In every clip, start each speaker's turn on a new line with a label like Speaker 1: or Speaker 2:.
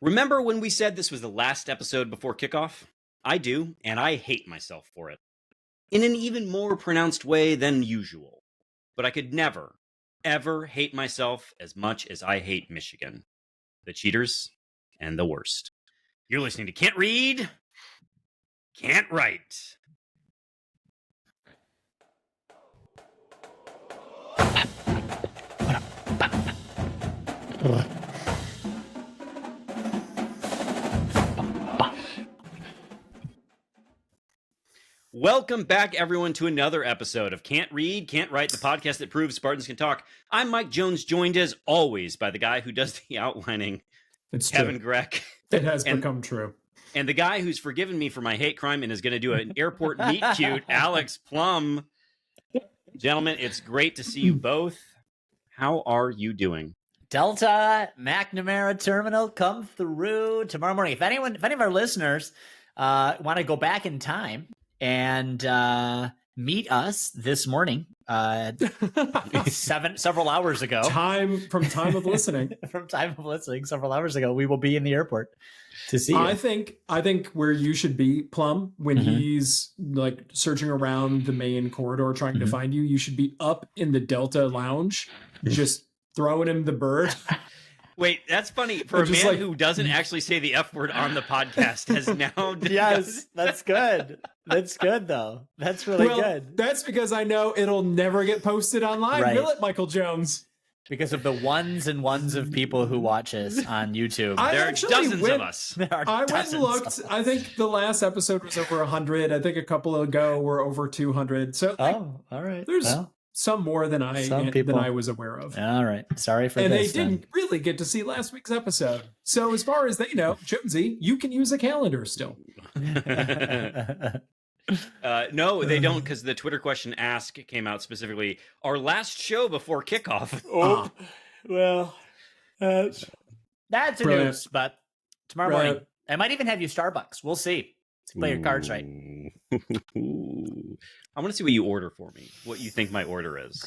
Speaker 1: Remember when we said this was the last episode before kickoff? I do, and I hate myself for it. In an even more pronounced way than usual. But I could never, ever hate myself as much as I hate Michigan. The cheaters and the worst. You're listening to Can't Read, Can't Write. Welcome back, everyone, to another episode of Can't Read, Can't Write, the podcast that proves Spartans can talk. I'm Mike Jones, joined as always by the guy who does the outlining,
Speaker 2: It's
Speaker 1: Kevin
Speaker 2: true.
Speaker 1: Greck.
Speaker 2: It has become true.
Speaker 1: And the guy who's forgiven me for my hate crime and is going to do an airport meet cute, Alex Plum. Gentlemen, it's great to see you both. How are you doing?
Speaker 3: Delta McNamara Terminal, come through tomorrow morning. If any of our listeners want to go back in time and meet us this morning, several hours ago,
Speaker 2: Time of listening.
Speaker 3: several hours ago, we will be in the airport to see you.
Speaker 2: I think where you should be, Plum, when he's like searching around the main corridor trying to find you, you should be up in the Delta lounge, just throwing him the bird.
Speaker 1: Wait, that's funny. For a
Speaker 2: Just
Speaker 1: man
Speaker 2: like-
Speaker 1: who doesn't actually say the F word on the podcast has now...
Speaker 3: Yes, that's good. That's good, though. That's really good.
Speaker 2: That's because I know it'll never get posted online,
Speaker 3: Right.
Speaker 2: will it, Michael Jones?
Speaker 3: Because of the ones and ones of people who watch us on YouTube.
Speaker 2: I
Speaker 1: There are
Speaker 2: actually
Speaker 1: dozens
Speaker 2: went-
Speaker 1: of us.
Speaker 3: There are
Speaker 2: I went and
Speaker 3: dozens
Speaker 2: looked.
Speaker 3: of
Speaker 2: I think the last episode was over 100. I think a couple ago were over 200. So like,
Speaker 3: Oh, all right.
Speaker 2: there's
Speaker 3: Well,
Speaker 2: some more than
Speaker 3: Some people-
Speaker 2: I was aware of.
Speaker 3: all right. Sorry for
Speaker 2: And they
Speaker 3: this.
Speaker 2: didn't really get to see last week's episode. So as far as they know, Jonesy, you can use a calendar still.
Speaker 1: No, they don't, because the Twitter question ask came out specifically. Our last show before kickoff.
Speaker 2: Ah.
Speaker 3: Well, that's a
Speaker 2: Brilliant.
Speaker 3: news. But tomorrow
Speaker 2: Brilliant.
Speaker 3: morning, I might even have you Starbucks. We'll see. Play your cards right.
Speaker 1: I want to see what you order for me. What you think my order is.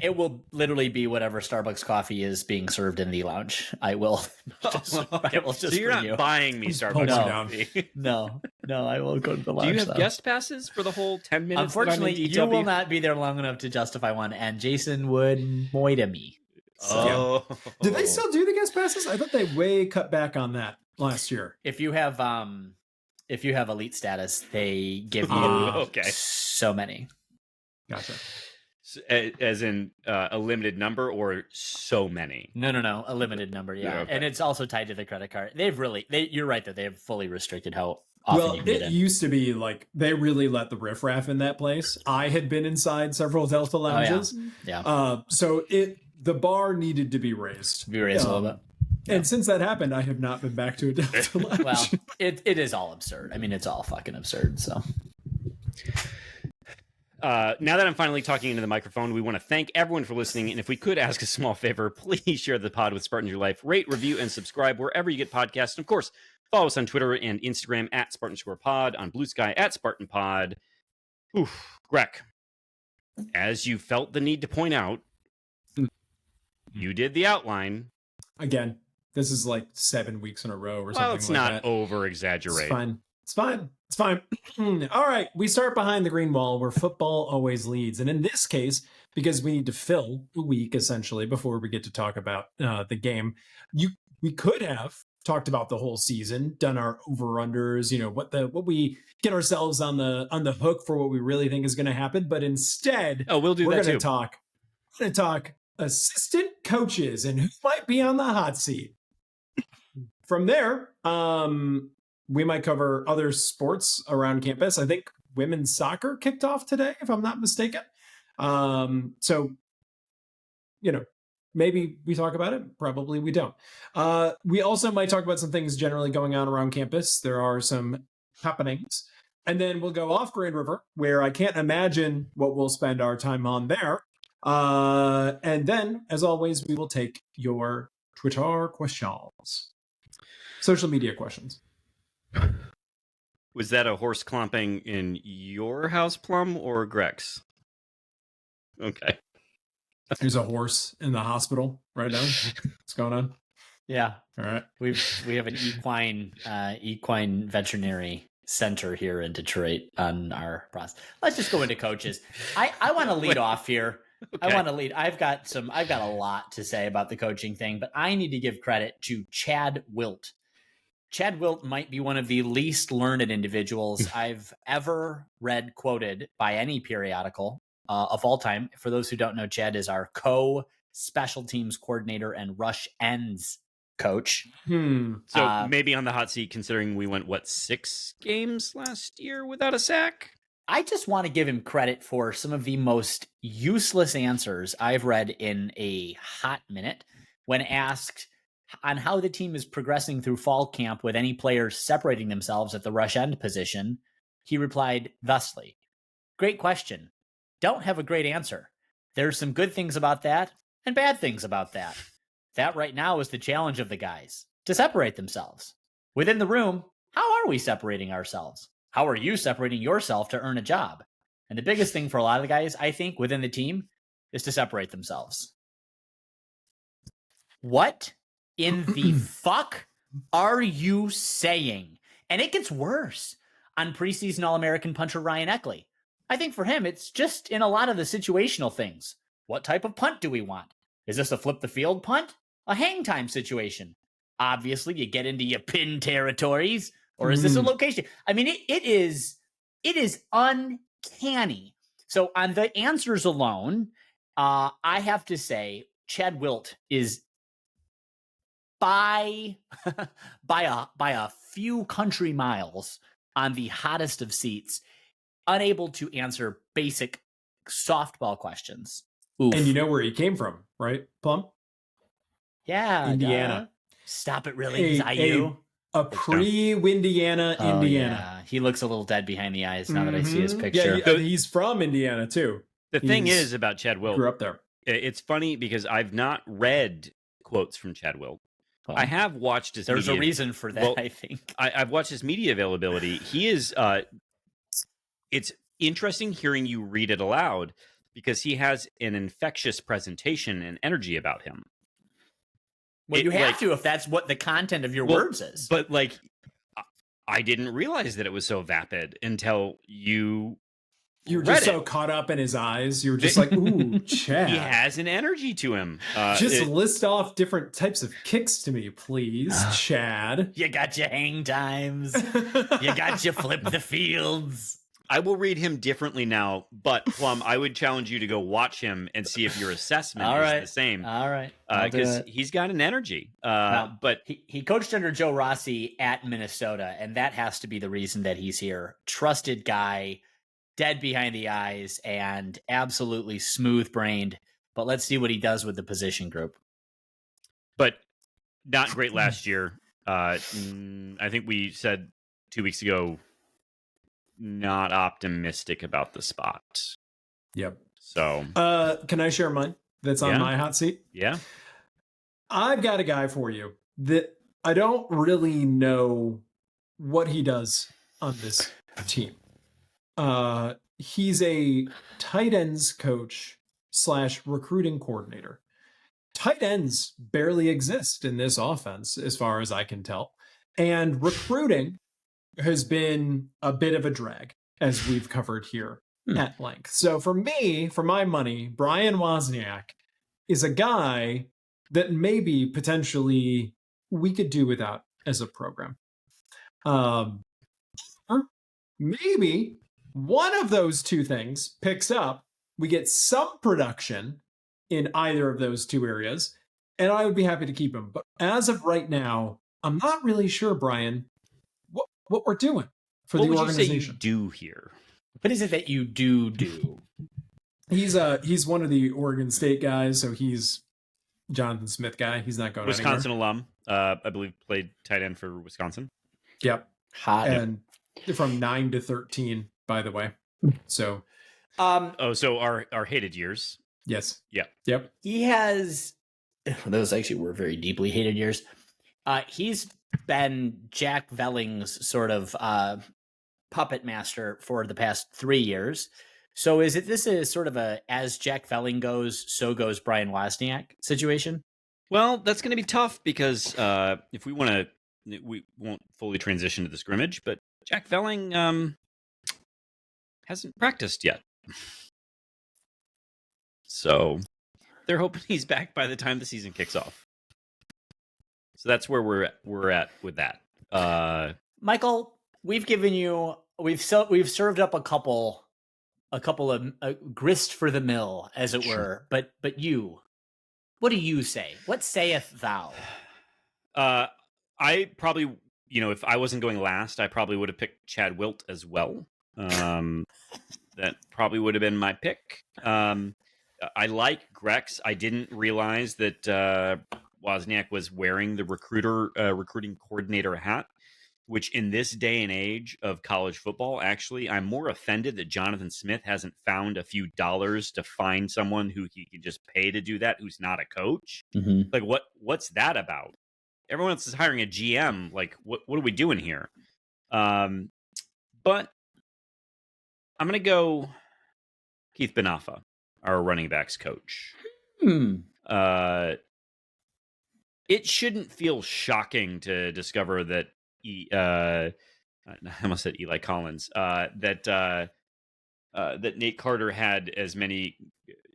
Speaker 3: It will literally be whatever Starbucks coffee is being served in the lounge. I will. I will just
Speaker 1: So you're
Speaker 3: bring
Speaker 1: not
Speaker 3: you.
Speaker 1: buying me
Speaker 2: Just
Speaker 1: Starbucks
Speaker 2: pulling
Speaker 1: coffee.
Speaker 3: No, I will go to the
Speaker 1: Do
Speaker 3: lounge.
Speaker 1: you have
Speaker 3: though.
Speaker 1: guest passes for the whole 10 minutes?
Speaker 3: Unfortunately,
Speaker 1: that I'm in
Speaker 3: you will
Speaker 1: DW?
Speaker 3: not be there long enough to justify one, and Jason would moita me.
Speaker 1: Oh.
Speaker 2: Do they still do the guest passes? I thought they way cut back on that last year.
Speaker 3: If you have elite status, they give you
Speaker 1: Okay.
Speaker 3: so many.
Speaker 2: Gotcha.
Speaker 1: As in a limited number or so many?
Speaker 3: No, a limited number, yeah.
Speaker 1: Yeah, okay.
Speaker 3: And it's also tied to the credit card. You're right that they have fully restricted how often
Speaker 2: Well,
Speaker 3: you can get
Speaker 2: it
Speaker 3: in.
Speaker 2: used to be like they really let the riffraff in that place. I had been inside several Delta lounges.
Speaker 3: Yeah.
Speaker 2: So the bar needed to be raised.
Speaker 3: Be raised a little bit.
Speaker 2: And since that happened, I have not been back to a Delta lounge.
Speaker 3: Well, it is all absurd. I mean, it's all fucking absurd. So
Speaker 1: Now that I'm finally talking into the microphone, we want to thank everyone for listening. And if we could ask a small favor, please share the pod with Spartans Your Life. Rate, review, and subscribe wherever you get podcasts. And of course, follow us on Twitter and Instagram at Spartan_pod, on Blue Sky at SpartanPod. Oof, Greg, as you felt the need to point out, you did the outline.
Speaker 2: Again, this is like 7 weeks in a row or something
Speaker 1: Well, it's
Speaker 2: like
Speaker 1: not
Speaker 2: that.
Speaker 1: over-exaggerate.
Speaker 2: It's fine. It's fine. It's fine. All right. We start behind the green wall where football always leads. And in this case, because we need to fill a week essentially before we get to talk about the game, we could have talked about the whole season, done our over-unders, what we get ourselves on the hook for what we really think is going to happen. But instead,
Speaker 1: Oh, we'll do
Speaker 2: we're
Speaker 1: that
Speaker 2: going
Speaker 1: too.
Speaker 2: to talk assistant coaches and who might be on the hot seat. From there, we might cover other sports around campus. I think women's soccer kicked off today, if I'm not mistaken. So, maybe we talk about it. Probably we don't. We also might talk about some things generally going on around campus. There are some happenings. And then we'll go off Grand River, where I can't imagine what we'll spend our time on there. And then, as always, we will take your Twitter questions. Social media questions.
Speaker 1: Was that a horse clomping in your house, Plum, or Greg's? Okay.
Speaker 2: There's a horse in the hospital right now. What's going on?
Speaker 3: Yeah.
Speaker 2: All right.
Speaker 3: We have an equine veterinary center here in Detroit on our process. Let's just go into coaches. I want to lead off here.
Speaker 1: Okay.
Speaker 3: I want to lead. I've got a lot to say about the coaching thing, but I need to give credit to Chad Wilt. Chad Wilt might be one of the least learned individuals I've ever read quoted by any periodical of all time. For those who don't know, Chad is our co-special teams coordinator and rush ends coach.
Speaker 1: So maybe on the hot seat, considering we went, 6 games last year without a sack?
Speaker 3: I just want to give him credit for some of the most useless answers I've read in a hot minute when asked on how the team is progressing through fall camp with any players separating themselves at the rush end position. He replied thusly, "Great question. Don't have a great answer. There's some good things about that and bad things about that. That right now is the challenge of the guys, to separate themselves. Within the room, how are we separating ourselves? How are you separating yourself to earn a job? And the biggest thing for a lot of the guys, I think, within the team is to separate themselves." What in the fuck are you saying? And it gets worse on preseason All-American punter Ryan Eckley. I think for him, it's just in a lot of the situational things. What type of punt do we want? Is this a flip the field punt? A hang time situation? Obviously, you get into your pin territories. Or is this a location? I mean, it is uncanny. So on the answers alone, I have to say Chad Wilt is by a few country miles on the hottest of seats, unable to answer basic softball questions. Oof.
Speaker 2: And you know where he came from, right, Plum?
Speaker 3: Yeah,
Speaker 2: Indiana.
Speaker 3: Stop it, really? IU.
Speaker 2: A pre-Windiana, Indiana.
Speaker 3: Yeah. He looks a little dead behind the eyes now that I see his picture.
Speaker 2: Yeah, he's from Indiana too.
Speaker 1: The thing is about Chad Wilt,
Speaker 2: grew up there.
Speaker 1: It's funny because I've not read quotes from Chad Wilt. Well, I have watched his
Speaker 3: There's a reason for that, I think.
Speaker 1: I've watched his media availability. He is, it's interesting hearing you read it aloud because he has an infectious presentation and energy about him.
Speaker 3: Well, you have to if that's what the content of your words is.
Speaker 1: But I didn't realize that it was so vapid until you
Speaker 2: were just so caught up in his eyes. You were just like, ooh, Chad.
Speaker 1: He has an energy to him.
Speaker 2: List off different types of kicks to me, please, Chad.
Speaker 3: You got your hang times. You got your flip the fields.
Speaker 1: I will read him differently now, but Plum, I would challenge you to go watch him and see if your assessment is the same.
Speaker 3: All right.
Speaker 1: Because he's got an energy. But
Speaker 3: he coached under Joe Rossi at Minnesota, and that has to be the reason that he's here. Trusted guy, dead behind the eyes, and absolutely smooth-brained. But let's see what he does with the position group.
Speaker 1: But not great last year. I think we said 2 weeks ago, not optimistic about the spot.
Speaker 2: Yep.
Speaker 1: So,
Speaker 2: can I share mine? That's on my hot seat.
Speaker 1: Yeah.
Speaker 2: I've got a guy for you that I don't really know what he does on this team. He's a tight ends coach / recruiting coordinator. Tight ends barely exist in this offense, as far as I can tell. And recruiting has been a bit of a drag, as we've covered here at length. So for me, for my money, Brian Wozniak is a guy that maybe potentially we could do without as a program. Maybe one of those two things picks up, we get some production in either of those two areas, and I would be happy to keep him. But as of right now, I'm not really sure, Brian, what we're doing for the organization.
Speaker 1: What would you say you do here?
Speaker 3: What is it that you do?
Speaker 2: He's one of the Oregon State guys, so he's Jonathan Smith guy. He's not going
Speaker 1: Wisconsin
Speaker 2: anywhere.
Speaker 1: alum. I believe played tight end for Wisconsin.
Speaker 2: Yep.
Speaker 3: Hot.
Speaker 2: And from 9 to 13, by the way. So
Speaker 1: so our hated years.
Speaker 2: Yes.
Speaker 1: Yeah.
Speaker 2: Yep.
Speaker 3: He has those actually were very deeply hated years. He's been Jack Velling's sort of puppet master for the past 3 years. So this is sort of a as Jack Velling goes, so goes Brian Wozniak situation?
Speaker 1: Well, that's going to be tough because if we want to, we won't fully transition to the scrimmage, but Jack Velling hasn't practiced yet. So they're hoping he's back by the time the season kicks off. So that's where we're at with that.
Speaker 3: Michael, we've served up a couple of grist for the mill, as it were. But you, what do you say? What sayeth thou?
Speaker 1: I probably, if I wasn't going last, I probably would have picked Chad Wilt as well. That probably would have been my pick. I like Grex. I didn't realize that Wozniak was wearing the recruiting coordinator hat, which in this day and age of college football, actually, I'm more offended that Jonathan Smith hasn't found a few dollars to find someone who he can just pay to do that, who's not a coach.
Speaker 3: Mm-hmm.
Speaker 1: Like, what's that about? Everyone else is hiring a GM. Like, what are we doing here? But I'm going to go Keith Benafa, our running backs coach. It shouldn't feel shocking to discover that I almost said Eli Collins, that Nate Carter had as many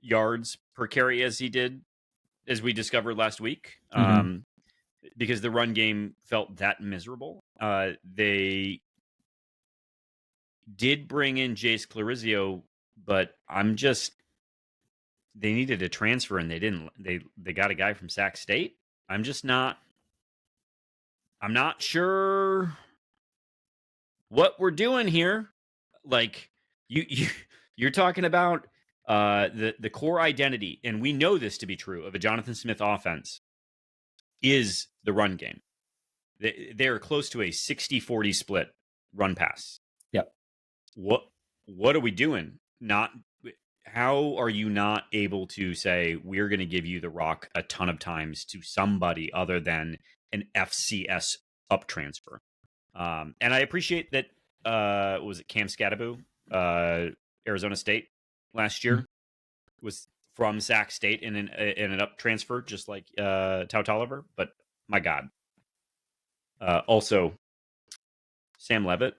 Speaker 1: yards per carry as he did, as we discovered last week, because the run game felt that miserable. They did bring in Jace Clarizio, but they needed a transfer and they didn't. They got a guy from Sac State. I'm not sure what we're doing here. Like you're talking about the core identity, and we know this to be true of a Jonathan Smith offense, is the run game. They're close to a 60-40 split run pass.
Speaker 3: Yep.
Speaker 1: What are we doing? How are you not able to say we're going to give you the rock a ton of times to somebody other than an FCS up transfer? And I appreciate that. Was it Cam Scadaboo, Arizona State last year, was from Sac State in an up transfer, just like Tout Oliver. But my God, also Sam Levitt,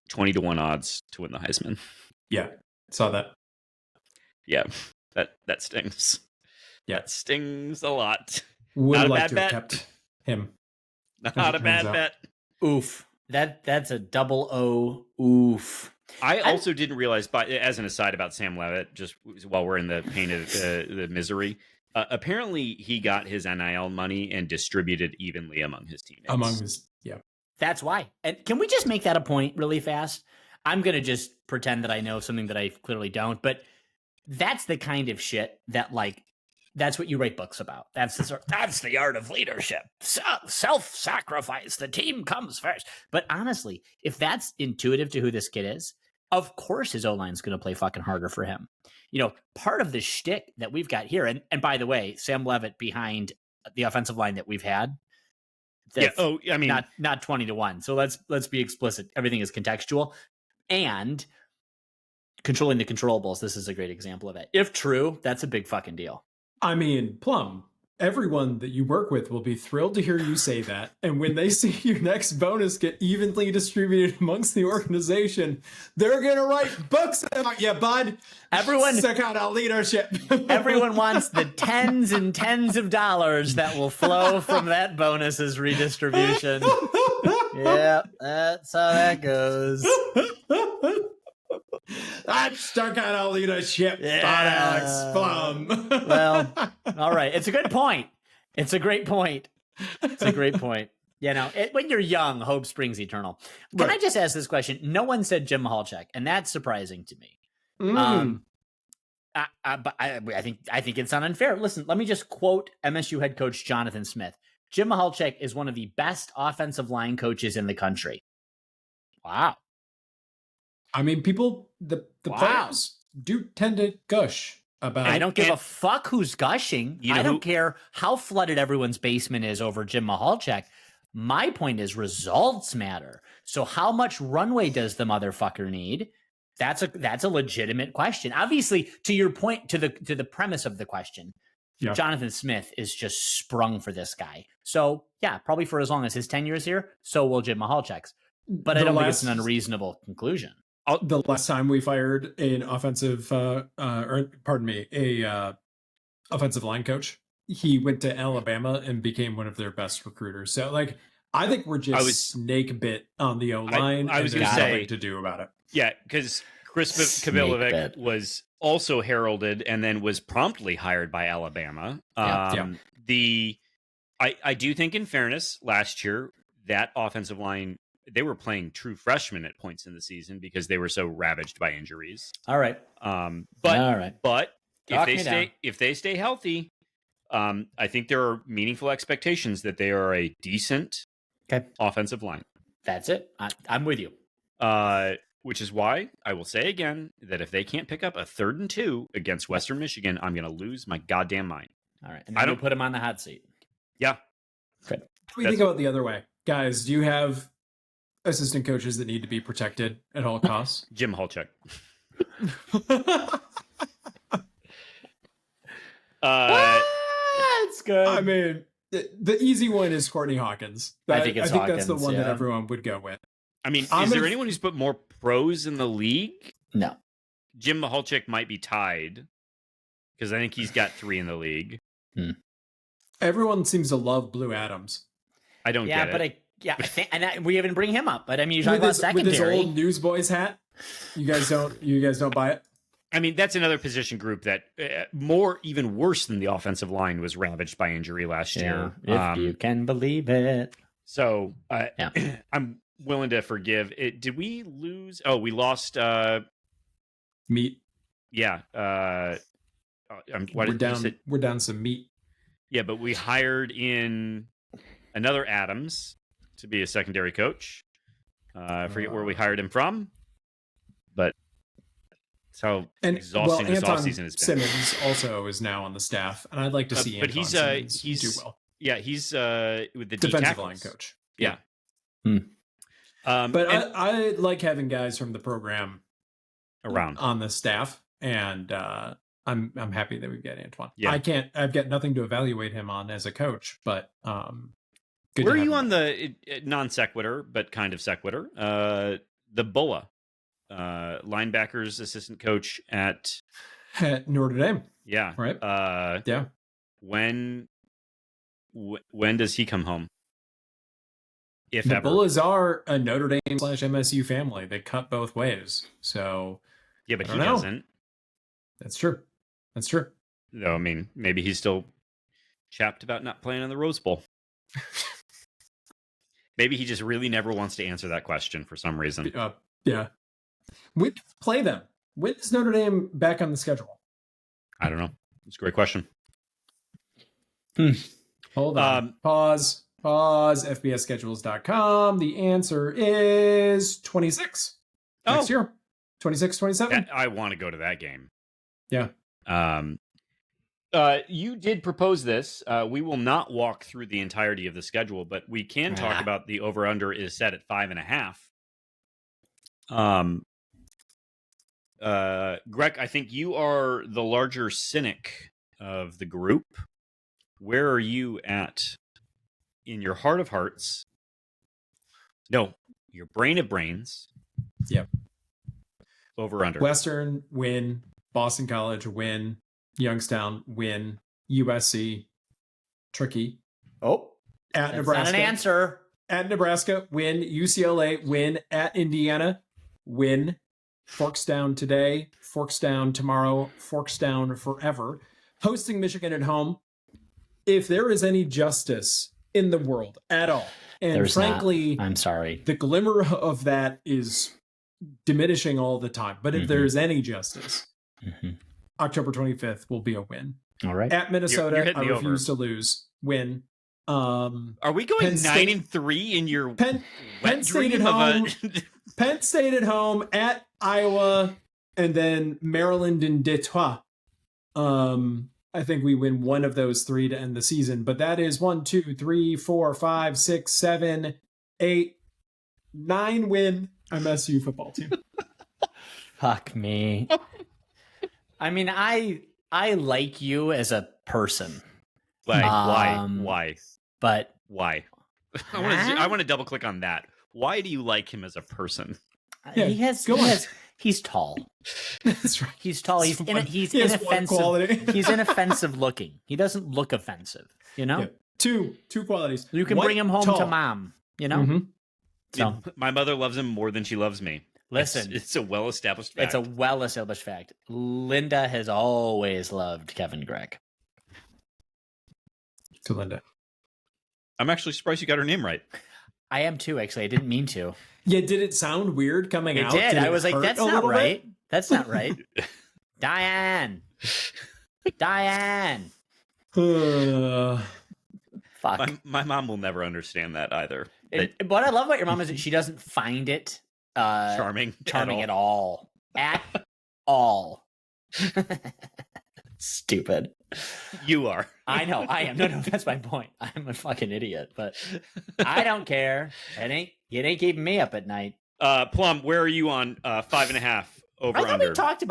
Speaker 1: 20-1 odds to win the Heisman.
Speaker 2: Yeah, saw that.
Speaker 1: Yeah, that stings.
Speaker 2: Yeah,
Speaker 1: that stings a lot.
Speaker 2: Would
Speaker 1: Not a
Speaker 2: like
Speaker 1: bad
Speaker 2: to
Speaker 1: bet.
Speaker 2: have kept him.
Speaker 1: Not a bad bet.
Speaker 3: Oof. That's a double O. Oof.
Speaker 1: I also didn't realize, as an aside about Sam Levitt, just while we're in the pain of the misery, apparently he got his NIL money and distributed evenly among his teammates.
Speaker 3: That's why. And can we just make that a point really fast? I'm going to just pretend that I know something that I clearly don't, but that's the kind of shit that, like, that's what you write books about. That's the art of leadership. Self-sacrifice. The team comes first. But honestly, if that's intuitive to who this kid is, of course his O-line's going to play fucking harder for him. Part of the shtick that we've got here, and by the way, Sam Levitt behind the offensive line that we've had.
Speaker 1: Yeah. Oh, I mean,
Speaker 3: not 20-1. So let's be explicit. Everything is contextual, and controlling the controllables. This is a great example of it. If true, that's a big fucking deal.
Speaker 2: I mean, Plum, everyone that you work with will be thrilled to hear you say that. And when they see your next bonus get evenly distributed amongst the organization, they're going to write books about you, bud.
Speaker 3: Everyone,
Speaker 2: check out our leadership.
Speaker 3: Everyone wants the tens and tens of dollars that will flow from that bonus's redistribution. Yeah, that's how that goes.
Speaker 2: That's the kind of leadership by Alex Plum.
Speaker 3: Well, all right. It's a good point. It's a great point. When you're young, hope springs eternal. Can I just ask this question? No one said Jim Mahalchek, and that's surprising to me. But I think it's not unfair. Listen, let me just quote MSU head coach Jonathan Smith. Jim Mahalchek is one of the best offensive line coaches in the country. Wow.
Speaker 2: I mean, the players do tend to gush about.
Speaker 3: I don't give a fuck who's gushing. I don't care how flooded everyone's basement is over Jim Mahalchek. My point is results matter. So how much runway does the motherfucker need? That's a legitimate question. Obviously, to your point, to the premise of the question,
Speaker 2: Yeah.
Speaker 3: Jonathan Smith is just sprung for this guy. So yeah, probably for as long as his tenure is here, so will Jim Mahalchek's. But I don't think it's an unreasonable conclusion.
Speaker 2: The last time we fired an offensive, offensive line coach, he went to Alabama and became one of their best recruiters. So, like, I think we're just snake bit on the O line.
Speaker 1: I was going to say
Speaker 2: nothing to do about it.
Speaker 1: Yeah, because Chris Kabilovic was also heralded and then was promptly hired by Alabama. I do think, in fairness, last year that offensive line, they were playing true freshmen at points in the season because they were so ravaged by injuries.
Speaker 3: All right.
Speaker 1: But
Speaker 3: Talk
Speaker 1: if they stay healthy, I think there are meaningful expectations that they are a decent offensive line.
Speaker 3: That's it. I'm with you.
Speaker 1: Which is why I will say again that if they can't pick up a 3rd and 2 against Western Michigan, I'm going to lose my goddamn mind.
Speaker 3: All right. And then I don't put him on the hot seat.
Speaker 1: Yeah.
Speaker 2: Good. What do you think about the other way? Guys, do you have assistant coaches that need to be protected at all costs?
Speaker 1: Jim Holchuk.
Speaker 3: It's good.
Speaker 2: I mean, the easy one is Courtney Hawkins.
Speaker 3: I think
Speaker 2: that's the one that everyone would go with.
Speaker 1: I mean, is there anyone who's put more pros in the league?
Speaker 3: No.
Speaker 1: Jim Mahalchik might be tied because I think he's got 3 in the league.
Speaker 2: Everyone seems to love Blue Adams.
Speaker 1: I don't get it.
Speaker 3: I think, we even bring him up. But I mean, you talk about secondary
Speaker 2: with his old Newsboys hat. You guys don't buy it.
Speaker 1: I mean, that's another position group that even worse than the offensive line was ravaged by injury last year.
Speaker 3: If you can believe it.
Speaker 1: So I'm willing to forgive it. Did we lose? Oh, we lost
Speaker 2: meat.
Speaker 1: Yeah.
Speaker 2: We're down some meat.
Speaker 1: Yeah, but we hired in another Adams to be a secondary coach. I forget where we hired him from, but that's how exhausting this offseason has been.
Speaker 2: Simmons also is now on the staff, and I'd like to see
Speaker 1: but
Speaker 2: Simmons do well.
Speaker 1: Yeah, he's with the
Speaker 2: defensive line coach.
Speaker 1: Yeah.
Speaker 2: But I like having guys from the program
Speaker 1: around
Speaker 2: on the staff, and I'm happy that we've got Antoine.
Speaker 1: Yeah.
Speaker 2: I've got nothing to evaluate him on as a coach, but
Speaker 1: good. Where are you on the non sequitur, but kind of sequitur? The Bulla, linebackers assistant coach at
Speaker 2: Notre Dame.
Speaker 1: Yeah.
Speaker 2: Right.
Speaker 1: Yeah. When does he come home? If
Speaker 2: the
Speaker 1: ever.
Speaker 2: Bullas are a Notre Dame / MSU family. They cut both ways. So
Speaker 1: yeah, but he doesn't.
Speaker 2: That's true.
Speaker 1: No, I mean, maybe he's still chapped about not playing in the Rose Bowl. Maybe he just really never wants to answer that question for some reason.
Speaker 2: Yeah. When do we play them? When is Notre Dame back on the schedule?
Speaker 1: I don't know. It's a great question.
Speaker 2: Hold on. Pause. FBSschedules.com. The answer is 26. Next year. 26, 27.
Speaker 1: I want to go to that game.
Speaker 2: Yeah.
Speaker 1: You did propose this. We will not walk through the entirety of the schedule, but we can talk about the over-under is set at 5.5. Greg, I think you are the larger cynic of the group. Where are you at in your heart of hearts? No, your brain of brains.
Speaker 2: Yep.
Speaker 1: Over-under.
Speaker 2: Western, win. Boston College, win. Youngstown, win. USC, tricky.
Speaker 3: Oh,
Speaker 2: at Nebraska.
Speaker 3: Not an answer.
Speaker 2: At Nebraska, win. UCLA, win. At Indiana, win. Forks down today. Forks down tomorrow. Forks down forever. Hosting Michigan at home. If there is any justice in the world at all, and
Speaker 3: There's
Speaker 2: frankly,
Speaker 3: not. I'm sorry,
Speaker 2: the glimmer of that is diminishing all the time. But if there's any justice, October 25th will be a win.
Speaker 3: All right.
Speaker 2: At Minnesota, I refuse to lose. Win.
Speaker 1: Are we going 9-3 in your
Speaker 2: Penn State at home? Penn State at home, at Iowa, and then Maryland and Detroit. I think we win one of those three to end the season. But that is 1, 2, 3, 4, 5, 6, 7, 8, 9 win MSU football team.
Speaker 3: Fuck me. I mean, I like you as a person.
Speaker 1: Like,
Speaker 3: Um,
Speaker 1: why?
Speaker 3: But
Speaker 1: Why? I want to double click on that. Why do you like him as a person?
Speaker 2: Yeah,
Speaker 3: he's tall.
Speaker 2: That's right.
Speaker 3: He's tall. He's
Speaker 2: He has one
Speaker 3: inoffensive.
Speaker 2: quality.
Speaker 3: He's inoffensive looking. He doesn't look offensive. You know.
Speaker 2: Yeah. Two qualities.
Speaker 3: You can
Speaker 2: White,
Speaker 3: bring him home
Speaker 2: tall.
Speaker 3: to mom. You know.
Speaker 2: Mhm.
Speaker 3: So
Speaker 1: My mother loves him more than she loves me.
Speaker 3: listen,
Speaker 1: It's a well-established fact.
Speaker 3: it's a well-established fact. Linda has always loved Kevin Gregg.
Speaker 2: To Linda.
Speaker 1: I'm actually surprised you got her name right.
Speaker 3: I am too. Actually, I didn't mean to.
Speaker 2: Yeah, did it sound weird coming
Speaker 3: It
Speaker 2: out?
Speaker 3: did. I was like,
Speaker 2: hurt
Speaker 3: that's
Speaker 2: a
Speaker 3: not
Speaker 2: little
Speaker 3: right.
Speaker 2: bit?
Speaker 3: That's not right. Diane. Fuck.
Speaker 1: My mom will never understand that either.
Speaker 3: What I love about your mom is that she doesn't find it
Speaker 1: Charming
Speaker 3: at all. At all. Stupid.
Speaker 1: You are.
Speaker 3: I know. I am. No, that's my point. I'm a fucking idiot, but I don't care. It ain't keeping me up at night.
Speaker 1: Plum, where are you on 5.5 over
Speaker 3: I thought
Speaker 1: under?
Speaker 3: we talked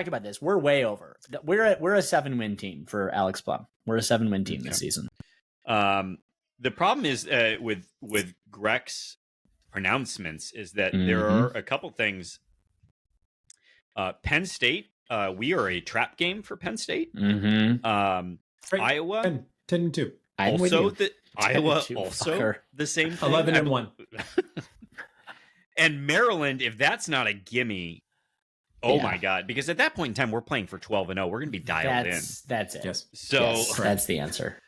Speaker 3: about this. We're way over. We're a 7-win team for Alex Plum. We're a 7-win team this season.
Speaker 1: The problem is with Greg's pronouncements is that there are a couple things. Penn State, we are a trap game for Penn State.
Speaker 2: Right.
Speaker 1: Iowa
Speaker 2: 10-2.
Speaker 1: also Iowa
Speaker 3: 10-2,
Speaker 1: also
Speaker 3: fucker.
Speaker 1: the same thing.
Speaker 2: 11-1.
Speaker 1: And Maryland, if that's not a gimme, oh
Speaker 3: Yeah.
Speaker 1: my god! Because at that point in time, we're playing for 12-0. We're going to be dialed in.
Speaker 3: That's it.
Speaker 2: Yes.
Speaker 1: So
Speaker 3: Yes, that's the answer.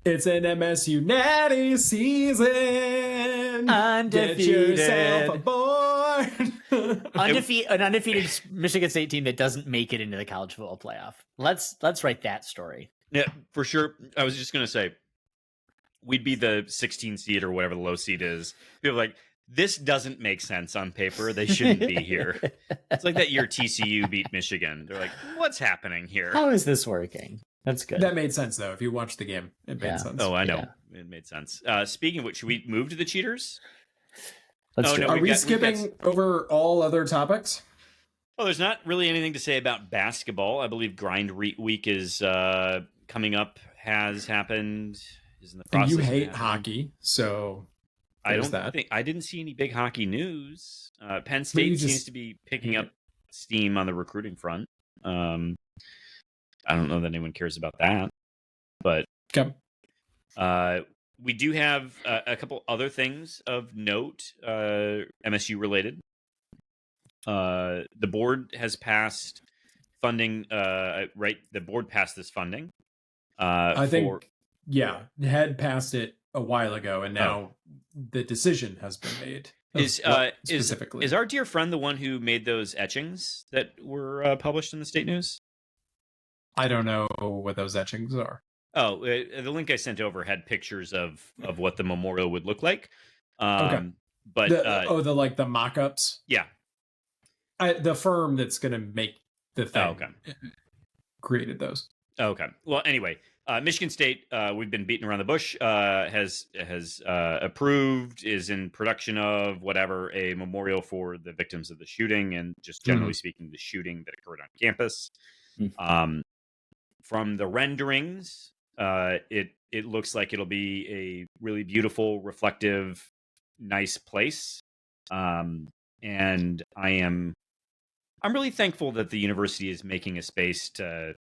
Speaker 2: It's an MSU natty season.
Speaker 3: Undefeated.
Speaker 2: Get yourself aboard.
Speaker 3: An undefeated Michigan State team that doesn't make it into the college football playoff. Let's write that story.
Speaker 1: yeah, for sure. I was just going to say, we'd be the 16 seed or whatever the low seed is. People are like, this doesn't make sense on paper. They shouldn't be here. It's like that year TCU beat Michigan. They're like, what's happening here?
Speaker 3: How is this working? That's good.
Speaker 2: That made sense, though. If you watched the game, it made
Speaker 3: Yeah.
Speaker 2: sense.
Speaker 1: Oh, I know.
Speaker 3: Yeah.
Speaker 1: It made sense. Speaking of which, should we move to the cheaters?
Speaker 3: Let's
Speaker 1: Oh,
Speaker 3: do
Speaker 1: no,
Speaker 3: it.
Speaker 2: Are
Speaker 1: we've
Speaker 2: we
Speaker 1: got-
Speaker 2: skipping over all other topics?
Speaker 1: Oh, there's not really anything to say about basketball. I believe Grind Week is coming up, has happened, is in the
Speaker 2: And
Speaker 1: process.
Speaker 2: you
Speaker 1: of
Speaker 2: hate
Speaker 1: happening.
Speaker 2: hockey, so
Speaker 1: I
Speaker 2: there's
Speaker 1: don't think I didn't see any big hockey news. Penn
Speaker 2: you
Speaker 1: State
Speaker 2: just
Speaker 1: seems to be picking up steam on the recruiting front. I don't know that anyone cares about that, but
Speaker 2: Okay.
Speaker 1: we do have a couple other things of note, MSU related. The board has passed funding. Right, the board passed this funding.
Speaker 2: I think, had passed it a while ago, and now the decision has been made.
Speaker 1: Is our dear friend the one who made those etchings that were published in the state news?
Speaker 2: I don't know what those etchings are.
Speaker 1: Oh, the link I sent over had pictures of what the memorial would look like.
Speaker 2: Okay.
Speaker 1: But
Speaker 2: the mock-ups.
Speaker 1: Yeah.
Speaker 2: The firm that's going to make the thing created those.
Speaker 1: Okay. Well, anyway, Michigan State, we've been beating around the bush, has approved, is in production of whatever, a memorial for the victims of the shooting and just generally speaking, the shooting that occurred on campus. From the renderings, it looks like it'll be a really beautiful, reflective, nice place. And I'm really thankful that the university is making a space to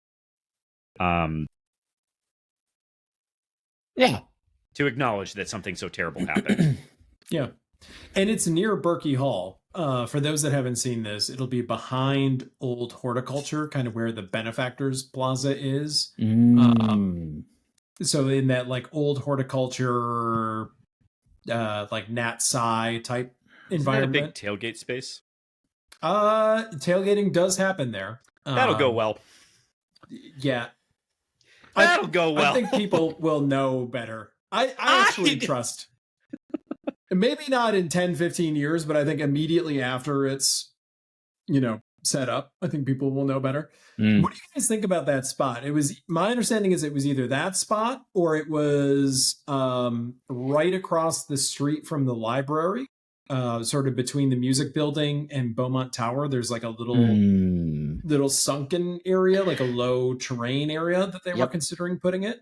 Speaker 1: to acknowledge that something so terrible happened.
Speaker 2: Yeah. And it's near Berkey Hall. For those that haven't seen this, it'll be behind Old Horticulture, kind of where the Benefactors Plaza is. So in that like Old Horticulture, like Nat Sci type environment.
Speaker 1: Isn't that a big tailgate space?
Speaker 2: Tailgating does happen there.
Speaker 1: That'll go well.
Speaker 2: Yeah.
Speaker 1: That'll go well.
Speaker 2: I think people will know better. I actually trust. Maybe not in 10, 15 years, but I think immediately after it's, set up, I think people will know better. What do you guys think about that spot? My understanding is it was either that spot or it was right across the street from the library. sort of between the music building and Beaumont Tower. There's like a little sunken area, like a low terrain area that they were considering putting it.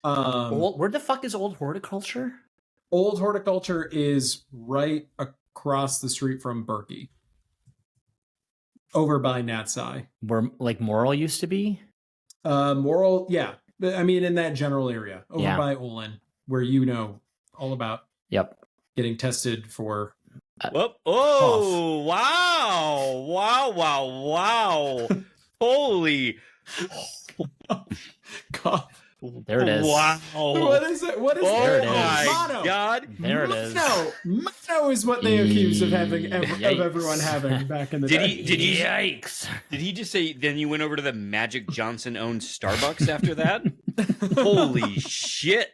Speaker 3: Where the fuck is Old Horticulture?
Speaker 2: Old Horticulture is right across the street from Berkey, over by Natsai.
Speaker 3: Where like Morrill used to be?
Speaker 2: Morrill, yeah. I mean, in that general area, over by Olin, where you know all about getting tested for...
Speaker 1: Oh, wow. Holy...
Speaker 2: God.
Speaker 3: There it is.
Speaker 1: Wow.
Speaker 2: What is it? What is
Speaker 3: there it is.
Speaker 1: My God.
Speaker 3: There it is.
Speaker 2: Mono is what they accuse of having of everyone having back in the day.
Speaker 3: Yikes.
Speaker 1: Did he just say, then you went over to the Magic Johnson owned Starbucks after that? Holy shit.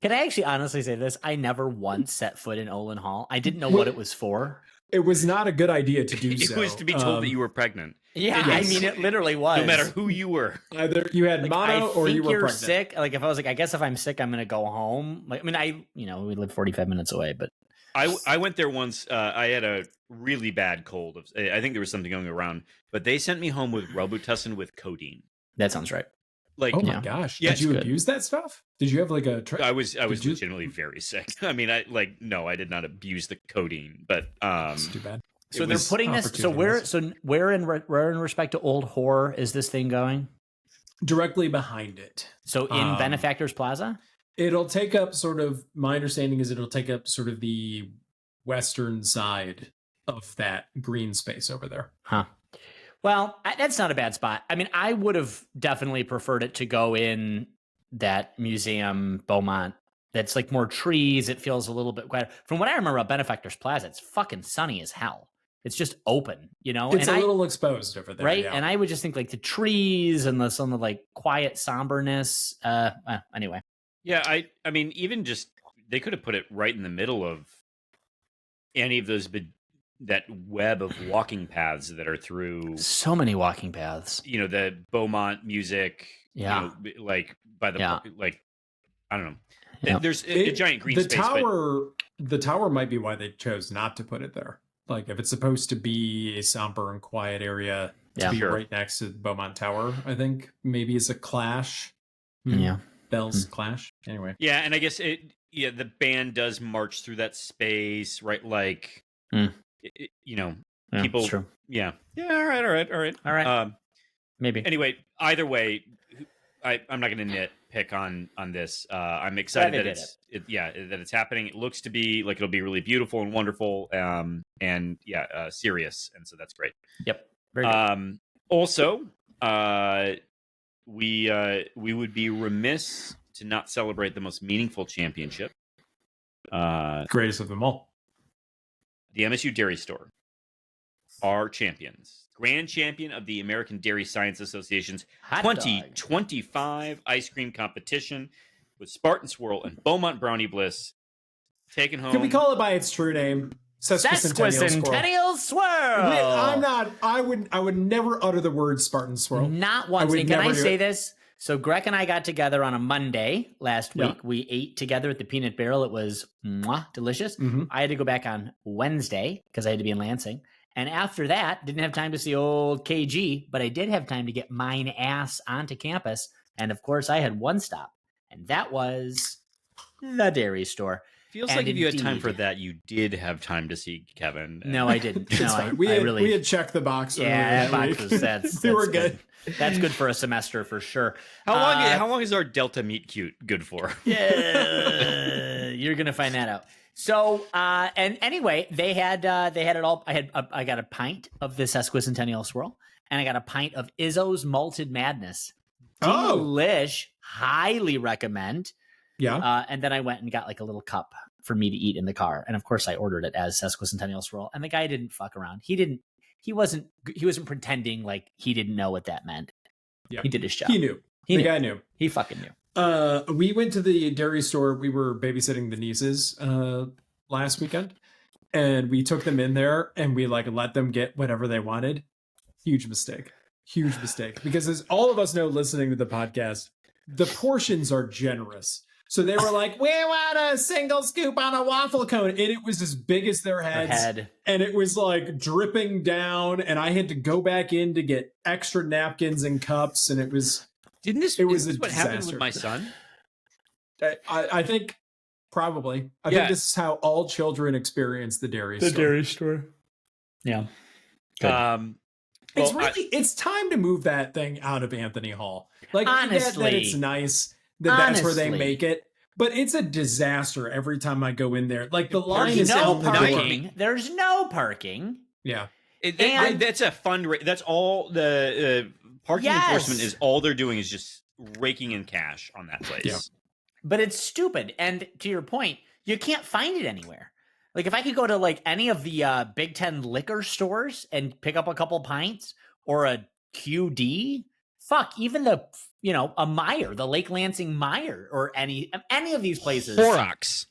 Speaker 3: Can I actually honestly say this? I never once set foot in Olin Hall. I didn't know what it was for.
Speaker 2: It was not a good idea to do so.
Speaker 1: It was to be told that you were pregnant.
Speaker 3: Yeah, I mean, it literally was.
Speaker 1: No matter who you were.
Speaker 2: Either you had mono or you were
Speaker 3: you're
Speaker 2: pregnant.
Speaker 3: sick. Like, if I was like, I guess if I'm sick, I'm going to go home. Like, I mean, we live 45 minutes away, but.
Speaker 1: I went there once. I had a really bad cold. I think there was something going around. But they sent me home with Robitussin with codeine.
Speaker 3: That sounds right.
Speaker 2: Like, oh my gosh. Did you abuse that stuff? Did you have like a...
Speaker 1: I was legitimately very sick. I mean, I did not abuse the codeine, but...
Speaker 2: That's too bad.
Speaker 3: So they're putting this. So where in respect to Old Horror is this thing going?
Speaker 2: Directly behind it.
Speaker 3: So in Benefactors Plaza.
Speaker 2: It'll take up sort of. My understanding is it'll take up sort of the western side of that green space over there.
Speaker 3: Huh. Well, that's not a bad spot. I mean, I would have definitely preferred it to go in that museum Beaumont. That's like more trees. It feels a little bit quieter. From what I remember about Benefactors Plaza, it's fucking sunny as hell. It's just open, you know?
Speaker 2: It's a little exposed over there.
Speaker 3: Right?
Speaker 2: Yeah.
Speaker 3: And I would just think like the trees and some of the like quiet somberness. Anyway.
Speaker 1: Yeah, I mean, even just, they could have put it right in the middle of any of those, that web of walking paths that are through.
Speaker 3: So many walking paths.
Speaker 1: You know, the Beaumont music.
Speaker 3: Yeah.
Speaker 1: You know, like by the, like, I don't know.
Speaker 3: Yeah.
Speaker 1: There's a giant green space.
Speaker 2: The tower might be why they chose not to put it there. Like, if it's supposed to be a somber and quiet area to be right next to the Beaumont Tower, I think maybe it's a clash.
Speaker 3: Yeah.
Speaker 2: Bells clash. Anyway.
Speaker 1: Yeah, and I guess the band does march through that space, right? Like, you know, people.
Speaker 3: That's true.
Speaker 1: Yeah. Yeah. All right.
Speaker 3: Maybe.
Speaker 1: Anyway, either way, I'm not going to nitpick on this. I'm excited that it's happening. It looks to be like it'll be really beautiful and wonderful, and serious, and so that's great.
Speaker 3: Yep. Very good.
Speaker 1: Also, we would be remiss to not celebrate the most meaningful championship.
Speaker 2: Greatest of them all.
Speaker 1: The MSU Dairy Store. Our champions. Grand champion of the American Dairy Science Association's 2025 ice cream competition with Spartan Swirl and Beaumont Brownie Bliss taking home.
Speaker 2: Can we call it by its true name?
Speaker 3: Sesquicentennial Swirl.
Speaker 2: I would never utter the word Spartan Swirl.
Speaker 3: Not once. And can I say this? So Greg and I got together on a Monday last week. We ate together at the Peanut Barrel. It was delicious.
Speaker 2: Mm-hmm.
Speaker 3: I had to go back on Wednesday because I had to be in Lansing. And after that, didn't have time to see old KG, but I did have time to get mine ass onto campus. And of course, I had one stop, and that was the dairy store.
Speaker 1: Feels like if you had time for that, you did have time to see Kevin.
Speaker 3: No, I didn't. No,
Speaker 2: we had checked the box.
Speaker 3: Yeah, that box was that's
Speaker 2: we were good.
Speaker 3: That's good for a semester for sure.
Speaker 1: How long is our Delta meet cute good for?
Speaker 3: Yeah, you're gonna find that out. So, and anyway, they had it all. I got a pint of the Sesquicentennial Swirl, and I got a pint of Izzo's Malted Madness. Delish, highly recommend.
Speaker 2: Yeah.
Speaker 3: And then I went and got like a little cup for me to eat in the car, and of course I ordered it as Sesquicentennial Swirl. And the guy didn't fuck around. He wasn't pretending like he didn't know what that meant. Yeah. He did his job.
Speaker 2: He knew. The guy knew.
Speaker 3: He fucking knew.
Speaker 2: We went to the dairy store. We were babysitting the nieces last weekend, and we took them in there and we like let them get whatever they wanted. Huge mistake. Because as all of us know listening to the podcast, the portions are generous. So they were like, we want a single scoop on a waffle cone. And it was as big as their heads. And it was like dripping down. And I had to go back in to get extra napkins and cups. And it was
Speaker 1: what happened with my son?
Speaker 2: I think probably. I think this is how all children experience the dairy store.
Speaker 3: The dairy store. Yeah.
Speaker 2: It's time to move that thing out of Anthony Hall. Like,
Speaker 3: honestly,
Speaker 2: that it's nice that that's where they make it, but it's a disaster every time I go in there. Like, the line is out the door.
Speaker 3: There's no parking.
Speaker 2: Yeah.
Speaker 1: That's a that's all the parking enforcement is. All they're doing is just raking in cash on that place.
Speaker 2: Yeah.
Speaker 3: But it's stupid. And to your point, you can't find it anywhere. Like, if I could go to like any of the Big Ten liquor stores and pick up a couple pints or a QD, even the, a Meyer, the Lake Lansing Meyer, or any of these places.
Speaker 1: Horrocks.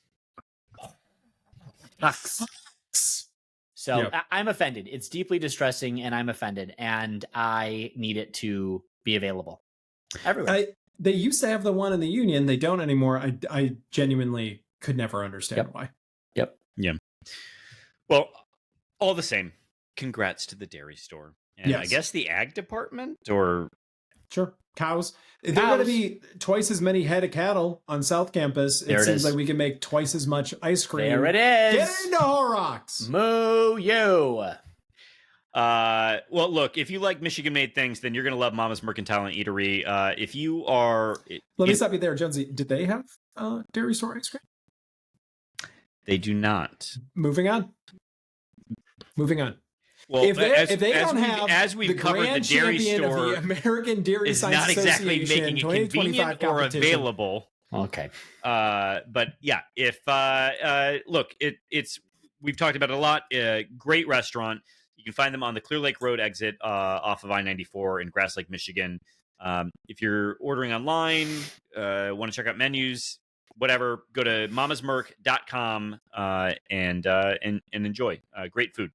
Speaker 3: So I'm offended. It's deeply distressing, and I'm offended, and I need it to be available everywhere.
Speaker 2: They used to have the one in the Union. They don't anymore. I genuinely could never understand why.
Speaker 3: Yep.
Speaker 1: Yeah. Well, all the same, congrats to the dairy store. And I guess the ag department, or...
Speaker 2: Sure. Cows. They're going to be twice as many head of cattle on South Campus. It seems like we can make twice as much ice cream.
Speaker 3: There it is.
Speaker 2: Get into Horrocks.
Speaker 3: Moo you.
Speaker 1: Well, look, if you like Michigan-made things, then you're going to love Mama's Mercantile and Eatery. If you are...
Speaker 2: Let me stop you there, Jonesy. Did they have dairy store ice cream?
Speaker 1: They do not.
Speaker 2: Moving on.
Speaker 1: Well,
Speaker 2: if they don't have
Speaker 1: as we've covered, the dairy store
Speaker 2: of the American Dairy
Speaker 1: is
Speaker 2: Science
Speaker 1: not exactly making it convenient or available.
Speaker 3: Okay.
Speaker 1: But yeah, if look, it's we've talked about it a lot. Great restaurant. You can find them on the Clear Lake Road exit off of I-94 in Grass Lake, Michigan. If you're ordering online, want to check out menus, whatever, go to mamasmerc.com and enjoy. Great food.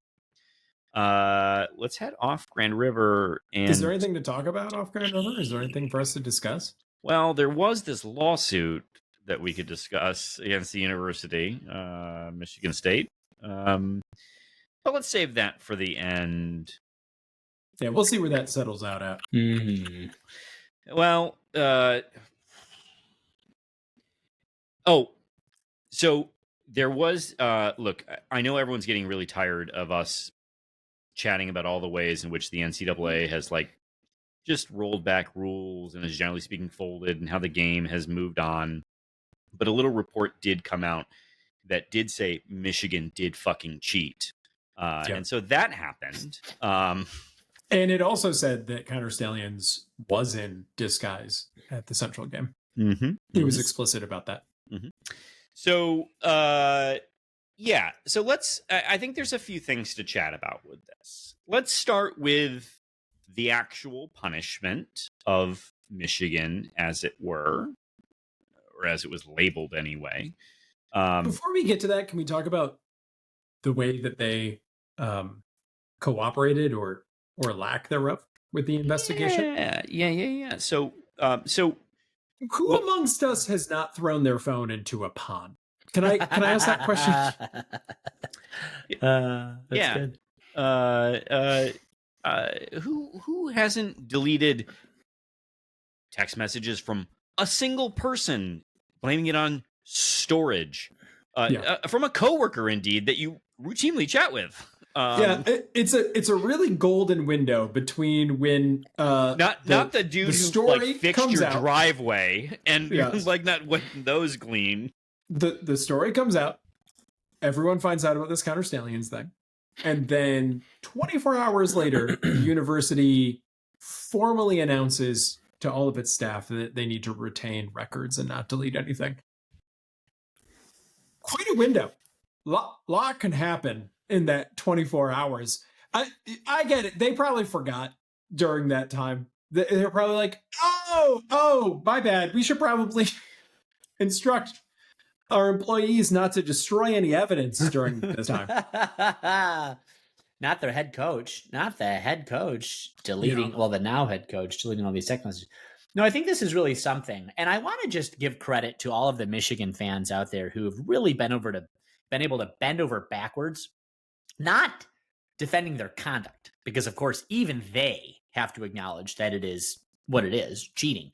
Speaker 1: Let's head off Grand River. And
Speaker 2: is there anything to talk about off Grand River? Is there anything for us to discuss?
Speaker 1: Well, there was this lawsuit that we could discuss against the university, Michigan State. But let's save that for the end.
Speaker 2: Yeah, we'll see where that settles out at.
Speaker 3: Mm-hmm.
Speaker 1: Well, so there was, look, I know everyone's getting really tired of us chatting about all the ways in which the NCAA has just rolled back rules and is generally speaking folded, and how the game has moved on. But a little report did come out that did say Michigan did fucking cheat. And so that happened.
Speaker 2: And it also said that Counter Stallions was in disguise at the Central game.
Speaker 1: Mm-hmm.
Speaker 2: It was explicit about that.
Speaker 1: Mm-hmm. So, yeah. So I think there's a few things to chat about with this. Let's start with the actual punishment of Michigan, as it were, or as it was labeled anyway.
Speaker 2: Before we get to that, can we talk about the way that they cooperated or lack thereof with the investigation?
Speaker 1: Yeah. So
Speaker 2: who amongst us has not thrown their phone into a pond? Can I ask that question?
Speaker 3: That's
Speaker 1: good. Who hasn't deleted text messages from a single person, blaming it on storage, from a coworker, indeed, that you routinely chat with?
Speaker 2: It's a really golden window between when
Speaker 1: not the dude who fixed your driveway and not when those glean.
Speaker 2: The story comes out, everyone finds out about this Counter Stallions thing, and then 24 hours later, the university formally announces to all of its staff that they need to retain records and not delete anything. Quite a window. Lot can happen in that 24 hours. I get it. They probably forgot during that time. They're probably like, oh, my bad. We should probably instruct our employees not to destroy any evidence during this time.
Speaker 3: Not their head coach. Not the head coach deleting, well, the now head coach deleting all these text messages. No, I think this is really something. And I want to just give credit to all of the Michigan fans out there who have really been able to bend over backwards, not defending their conduct, because of course, even they have to acknowledge that it is what it is, cheating,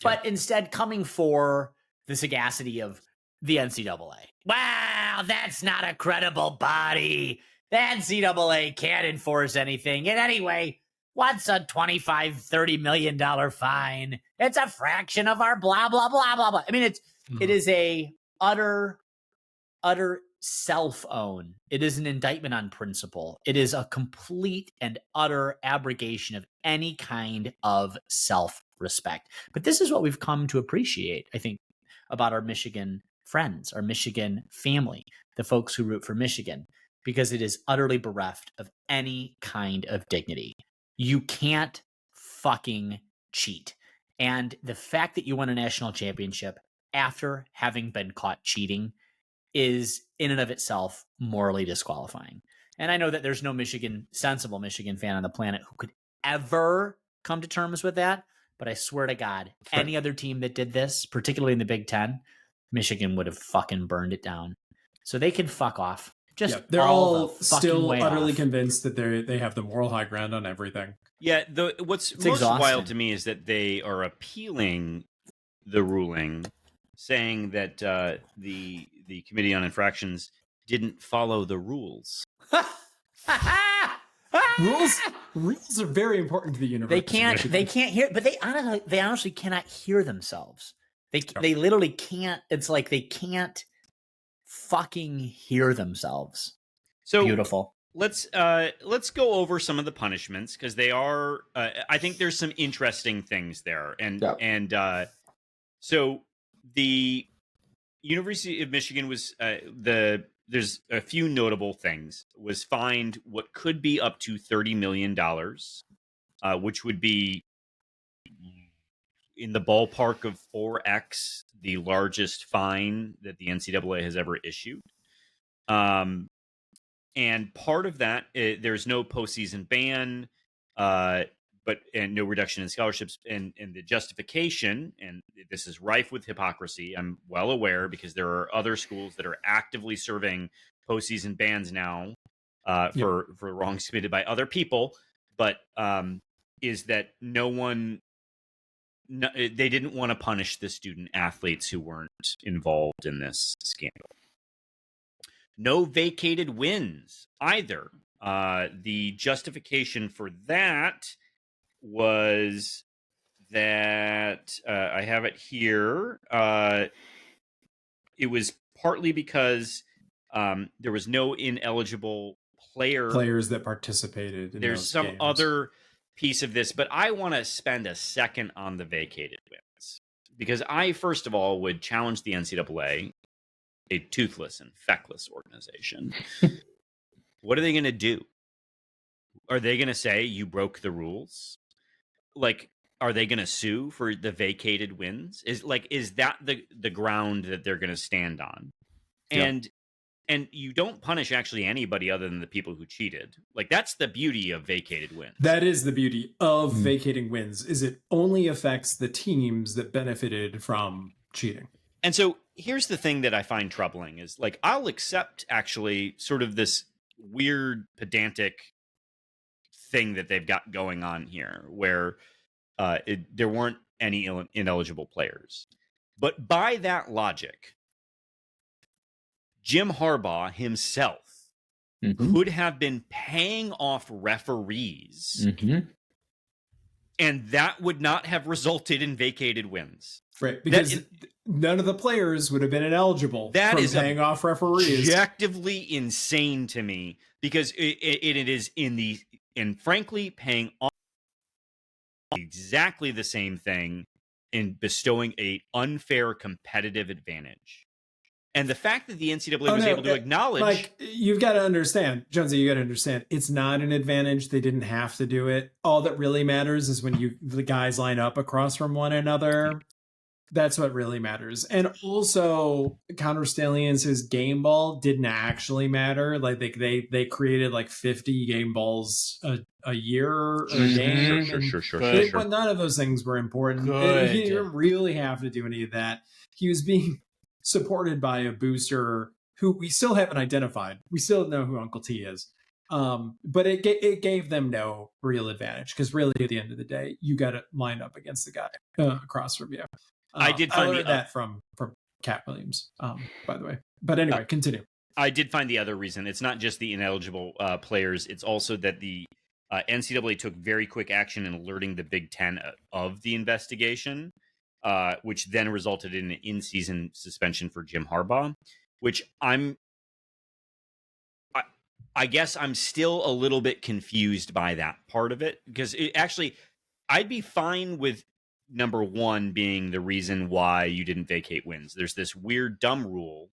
Speaker 3: but instead coming for the sagacity of the NCAA. Wow, that's not a credible body. The NCAA can't enforce anything. And anyway, what's a $25-30 million fine? It's a fraction of our blah, blah, blah, blah, blah. I mean, it is a utter self-own. It is an indictment on principle. It is a complete and utter abrogation of any kind of self-respect. But this is what we've come to appreciate, I think, about our Michigan friends, our Michigan family, the folks who root for Michigan, because it is utterly bereft of any kind of dignity. You can't fucking cheat. And the fact that you won a national championship after having been caught cheating is in and of itself morally disqualifying. And I know that there's no sensible Michigan fan on the planet who could ever come to terms with that. But I swear to God, any other team that did this, particularly in the Big Ten, Michigan would have fucking burned it down. So they can fuck off.
Speaker 2: They're all still utterly convinced that they have the moral high ground on everything.
Speaker 1: Yeah, what's most wild to me is that they are appealing the ruling, saying that the Committee on Infractions didn't follow the rules.
Speaker 2: Rules are very important to the university.
Speaker 3: They can't hear, but they honestly cannot hear themselves. They literally can't. It's like they can't fucking hear themselves.
Speaker 1: So
Speaker 3: beautiful.
Speaker 1: Let's go over some of the punishments, because they are. I think there's some interesting things there, so the University of Michigan was there's a few notable things. Was fined what could be up to $30 million, which would be in the ballpark of 4x the largest fine that the NCAA has ever issued. And part of that, there's no postseason ban, and no reduction in scholarships, and the justification, and this is rife with hypocrisy, I'm well aware, because there are other schools that are actively serving postseason bans now for wrongs committed by other people, but is that they didn't want to punish the student athletes who weren't involved in this scandal. No vacated wins either. The justification for that was that I have it here. It was partly because there was no ineligible players
Speaker 2: that participated.
Speaker 1: There's some
Speaker 2: games.
Speaker 1: other piece of this, but I want to spend a second on the vacated wins, because I first of all would challenge the NCAA, a toothless and feckless organization. What are they going to do? Are they going to say you broke the rules? Like, are they going to sue for the vacated wins? Is that the ground that they're going to stand on? And you don't punish actually anybody other than the people who cheated. Like, that's the beauty of vacated wins.
Speaker 2: That is the beauty of vacating wins, is it only affects the teams that benefited from cheating.
Speaker 1: And so here's the thing that I find troubling is, like, I'll accept actually sort of this weird pedantic thing that they've got going on here, where there weren't any ineligible players. But by that logic, Jim Harbaugh himself could have been paying off referees, and that would not have resulted in vacated wins.
Speaker 2: Right, because none of the players would have been ineligible from paying off referees.
Speaker 1: Objectively insane to me, because it is and frankly, paying off exactly the same thing in bestowing an unfair competitive advantage. And the fact that the NCAA was able to acknowledge...
Speaker 2: Like, you've got to understand, Jonesy, you got to understand, it's not an advantage. They didn't have to do it. All that really matters is when the guys line up across from one another. That's what really matters. And also, Counter Stallions, his game ball didn't actually matter. Like they created like 50 game balls a year or a game.
Speaker 1: Sure.
Speaker 2: None of those things were important.
Speaker 3: Good.
Speaker 2: He didn't really have to do any of that. He was being supported by a booster who we still haven't identified. We still don't know who Uncle T is. But it gave them no real advantage because really at the end of the day, you got to line up against the guy across from you.
Speaker 1: I did find
Speaker 2: learned that from Cat Williams, by the way. But anyway, continue.
Speaker 1: I did find the other reason. It's not just the ineligible players. It's also that the NCAA took very quick action in alerting the Big Ten of the investigation, which then resulted in an in-season suspension for Jim Harbaugh, which I guess I'm still a little bit confused by that part of it, because I'd be fine with number one being the reason why you didn't vacate wins. There's this weird, dumb rule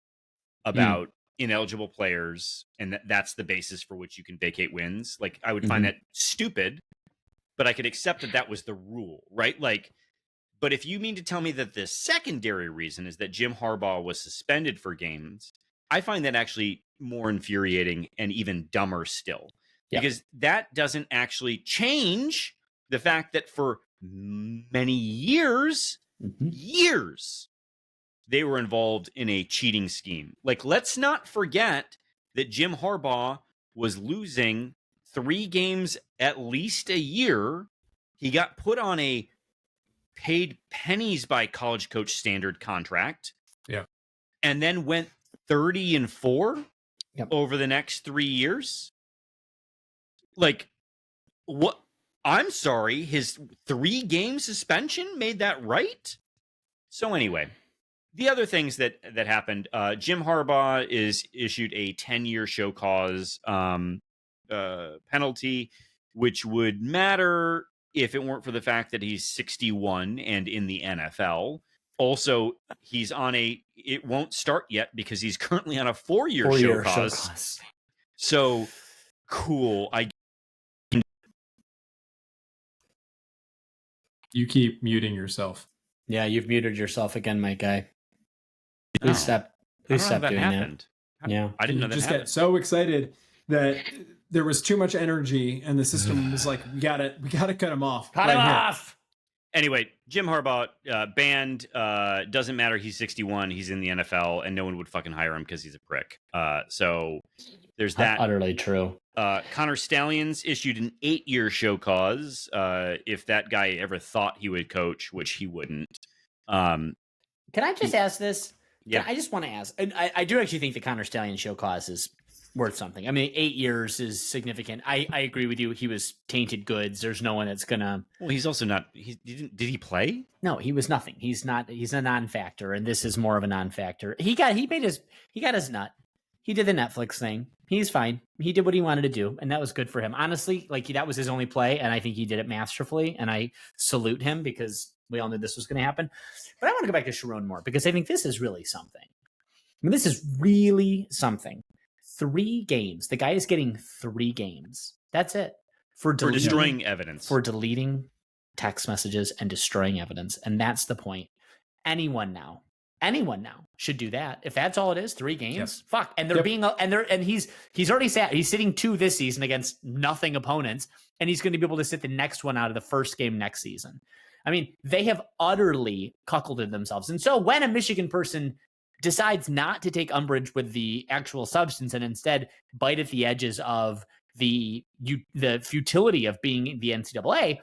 Speaker 1: about ineligible players, and that's the basis for which you can vacate wins. Like, I would find that stupid, but I could accept that was the rule, right? Like, but if you mean to tell me that the secondary reason is that Jim Harbaugh was suspended for games, I find that actually more infuriating and even dumber still, because that doesn't actually change the fact that for many years, they were involved in a cheating scheme. Like, let's not forget that Jim Harbaugh was losing 3 games at least a year. He got put on a paid pennies by college coach standard contract.
Speaker 2: Yeah.
Speaker 1: And then went 30-4 over the next 3 years. Like, what? I'm sorry, his 3-game suspension made that right? So anyway, the other things that happened, Jim Harbaugh is issued a 10-year show cause penalty, which would matter if it weren't for the fact that he's 61 and in the NFL. Also, he's on it won't start yet because he's currently on a 4-year show cause. So cool.
Speaker 2: You keep muting yourself.
Speaker 3: Yeah, you've muted yourself again, my guy. Please stop doing that. Yeah,
Speaker 1: I didn't know that
Speaker 2: just
Speaker 1: happened.
Speaker 2: Get so excited that there was too much energy, and the system was like, we got to cut him off.
Speaker 3: Cut him off.
Speaker 1: Anyway, Jim Harbaugh banned. Doesn't matter. He's 61. He's in the NFL, and no one would fucking hire him because he's a prick. So there's that.
Speaker 3: That's utterly true.
Speaker 1: Connor Stallions issued an 8-year show cause. If that guy ever thought he would coach, which he wouldn't.
Speaker 3: Can I just ask this?
Speaker 1: Yeah,
Speaker 3: I just want to ask. I do actually think the Connor Stallions show cause is worth something. I mean, 8 years is significant. I agree with you. He was tainted goods. There's no one that's gonna.
Speaker 1: Well, he's also not. Did he play?
Speaker 3: No, he was nothing. He's not. He's a non-factor, and this is more of a non-factor. He got his nut. He did the Netflix thing. He's fine. He did what he wanted to do, and that was good for him. Honestly, like, that was his only play, and I think he did it masterfully, and I salute him because we all knew this was going to happen. But I want to go back to Sharon Moore because I think this is really something. I mean, this is really something. 3 games. The guy is getting 3 games. That's it. For
Speaker 1: destroying evidence.
Speaker 3: For deleting text messages and destroying evidence. And that's the point. Anyone now should do that. If that's all it is, 3 games, fuck. And he's already he's sitting 2 this season against nothing opponents, and he's going to be able to sit the next one out of the first game next season. I mean, they have utterly cuckolded themselves. And so when a Michigan person decides not to take umbrage with the actual substance and instead bite at the edges of the futility of being the NCAA,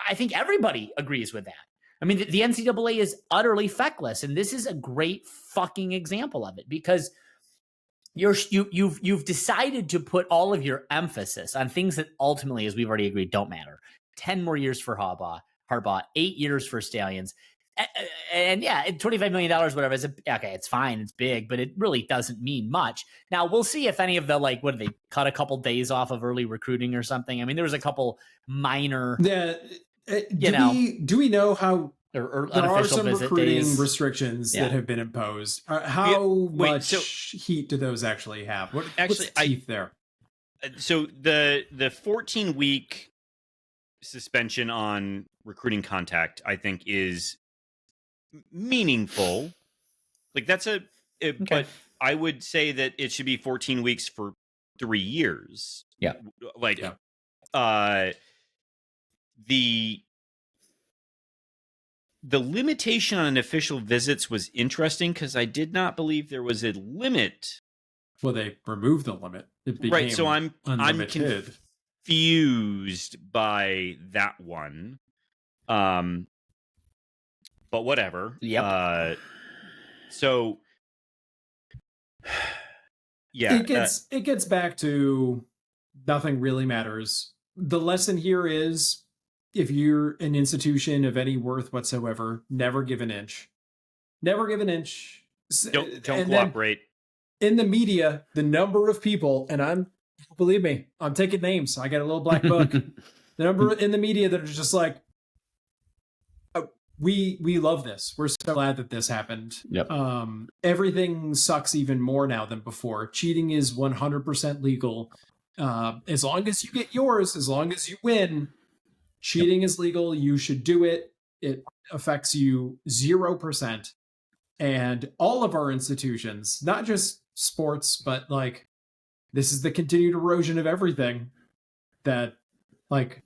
Speaker 3: I think everybody agrees with that. I mean, the NCAA is utterly feckless, and this is a great fucking example of it because you've decided to put all of your emphasis on things that ultimately, as we've already agreed, don't matter. 10 more years for Harbaugh, 8 years for Stallions. And yeah, $25 million, whatever. Okay, it's fine. It's big, but it really doesn't mean much. Now, we'll see if any of the, like, what did they cut a couple days off of early recruiting or something? I mean, there was a couple minor.
Speaker 2: Yeah. Do we know how
Speaker 3: or
Speaker 2: there are some recruiting
Speaker 3: days.
Speaker 2: Restrictions that have been imposed? How much heat do those actually have? What's the teeth there?
Speaker 1: So the 14-week suspension on recruiting contact, I think, is meaningful. Like that's but I would say that it should be 14 weeks for 3 years.
Speaker 3: Yeah.
Speaker 1: Like,
Speaker 2: Yeah.
Speaker 1: the limitation on official visits was interesting because I did not believe there was a limit.
Speaker 2: Well, they removed the limit. It became
Speaker 1: Right, so I'm
Speaker 2: unlimited.
Speaker 1: confused by that one. But whatever.
Speaker 3: Yep.
Speaker 1: So yeah,
Speaker 2: it gets back to nothing really matters. The lesson here is, if you're an institution of any worth whatsoever, never give an inch. Never give an inch.
Speaker 1: don't
Speaker 2: And
Speaker 1: cooperate.
Speaker 2: In the media, the number of people, and believe me, I'm taking names. I got a little black book. The number in the media that are just like, oh, we love this. We're so glad that this happened.
Speaker 3: Yep.
Speaker 2: Everything sucks even more now than before. Cheating is 100% legal. As long as you get yours, as long as you win, cheating is legal. You should do it. It affects you 0%. And all of our institutions, not just sports, but like, this is the continued erosion of everything that, like,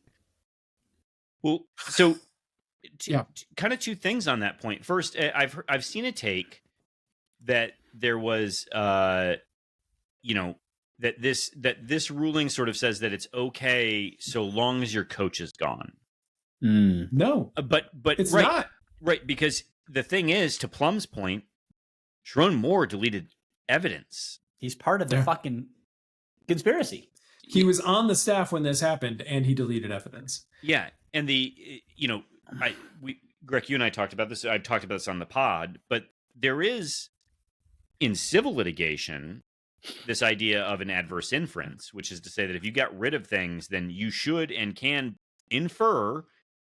Speaker 1: Well, so
Speaker 2: yeah,
Speaker 1: kind of two things on that point. First, I've seen a take that there was that this ruling sort of says that it's okay so long as your coach is gone.
Speaker 2: no,
Speaker 1: But
Speaker 2: it's
Speaker 1: right,
Speaker 2: not.
Speaker 1: right, because the thing is, to Plum's point, Sharon Moore deleted evidence.
Speaker 3: He's part of the fucking conspiracy.
Speaker 2: He was on the staff when this happened, and he deleted evidence.
Speaker 1: Yeah, and Greg, you and I talked about this. I talked about this on the pod, but there is, in civil litigation, this idea of an adverse inference, which is to say that if you got rid of things, then you should and can infer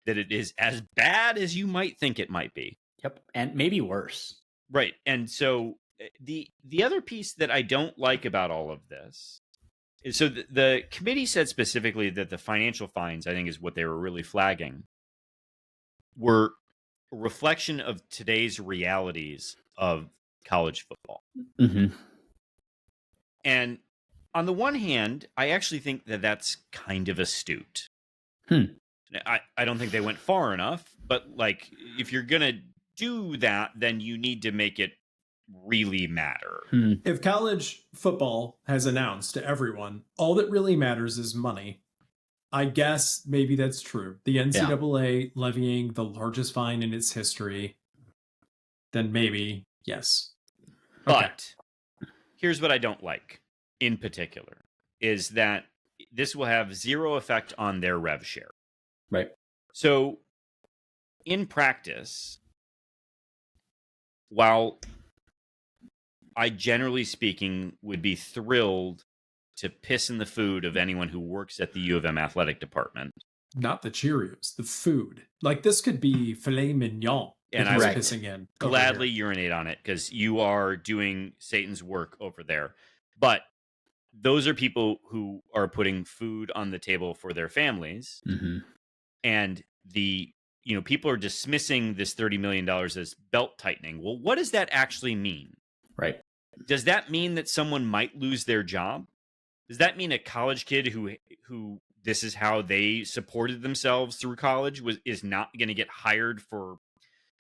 Speaker 1: that it is as bad as you might think it might be.
Speaker 3: Yep, and maybe worse.
Speaker 1: Right, and so the other piece that I don't like about all of this is, so the committee said specifically that the financial fines, I think is what they were really flagging, were a reflection of today's realities of college football.
Speaker 3: Mm-hmm.
Speaker 1: And on the one hand, I actually think that that's kind of astute. I don't think they went far enough, but like, if you're going to do that, then you need to make it really matter.
Speaker 2: If college football has announced to everyone, all that really matters is money, I guess maybe that's true. The NCAA levying the largest fine in its history, then maybe, yes.
Speaker 1: But here's what I don't like in particular, is that this will have zero effect on their rev share.
Speaker 3: Right.
Speaker 1: So in practice, while I generally speaking would be thrilled to piss in the food of anyone who works at the U of M athletic department.
Speaker 2: Not the Cheerios, the food. Like, this could be filet mignon.
Speaker 1: And
Speaker 2: I was
Speaker 3: Right.
Speaker 2: pissing in.
Speaker 1: Gladly urinate on it because you are doing Satan's work over there. But those are people who are putting food on the table for their families.
Speaker 3: Mm-hmm.
Speaker 1: And people are dismissing this $30 million as belt tightening. Well, what does that actually mean?
Speaker 3: Right.
Speaker 1: Does that mean that someone might lose their job? Does that mean a college kid who this is how they supported themselves through college is not going to get hired for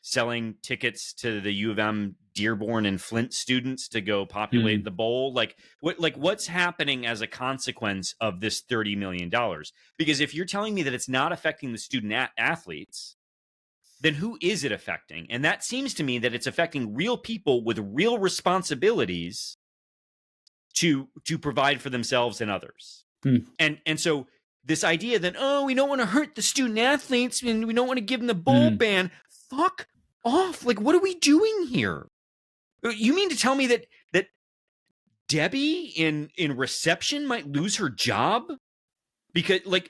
Speaker 1: selling tickets to the U of M Dearborn and Flint students to go populate the bowl? What's happening as a consequence of this $30 million? Because if you're telling me that it's not affecting the student athletes, then who is it affecting? And that seems to me that it's affecting real people with real responsibilities to provide for themselves and others. And so this idea that, we don't want to hurt the student athletes and we don't want to give them the bowl ban, fuck off. Like, what are we doing here? You mean to tell me that Debbie in reception might lose her job? Because, like,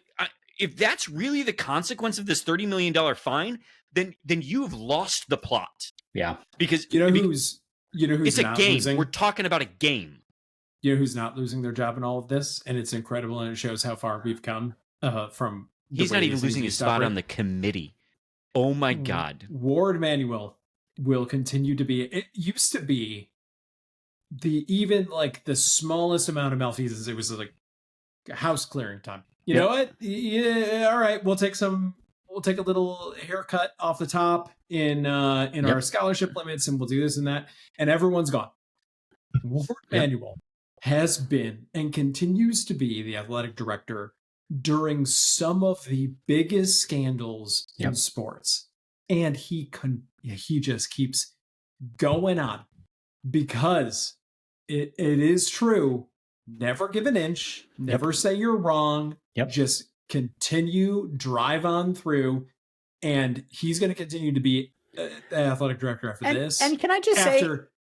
Speaker 1: if that's really the consequence of this $30 million fine, then you've lost the plot.
Speaker 3: Yeah.
Speaker 1: Because
Speaker 2: who's
Speaker 1: it's a
Speaker 2: not
Speaker 1: game.
Speaker 2: losing?
Speaker 1: We're talking about a game.
Speaker 2: You know who's not losing their job in all of this? And it's incredible, and it shows how far we've come from.
Speaker 1: He's not even losing his spot on the committee. Oh my God.
Speaker 2: Ward Manuel. will continue to be. It used to be even like the smallest amount of malfeasance. It was like house clearing time. You know what? Yeah, all right. We'll take a little haircut off the top in our scholarship limits, and we'll do this and that, and everyone's gone. Ward Manuel has been and continues to be the athletic director during some of the biggest scandals in sports, and he just keeps going on because it is true. Never give an inch. Never say you're wrong. Just continue, drive on through, and he's going to continue to be the athletic director after this.
Speaker 3: And can I just say,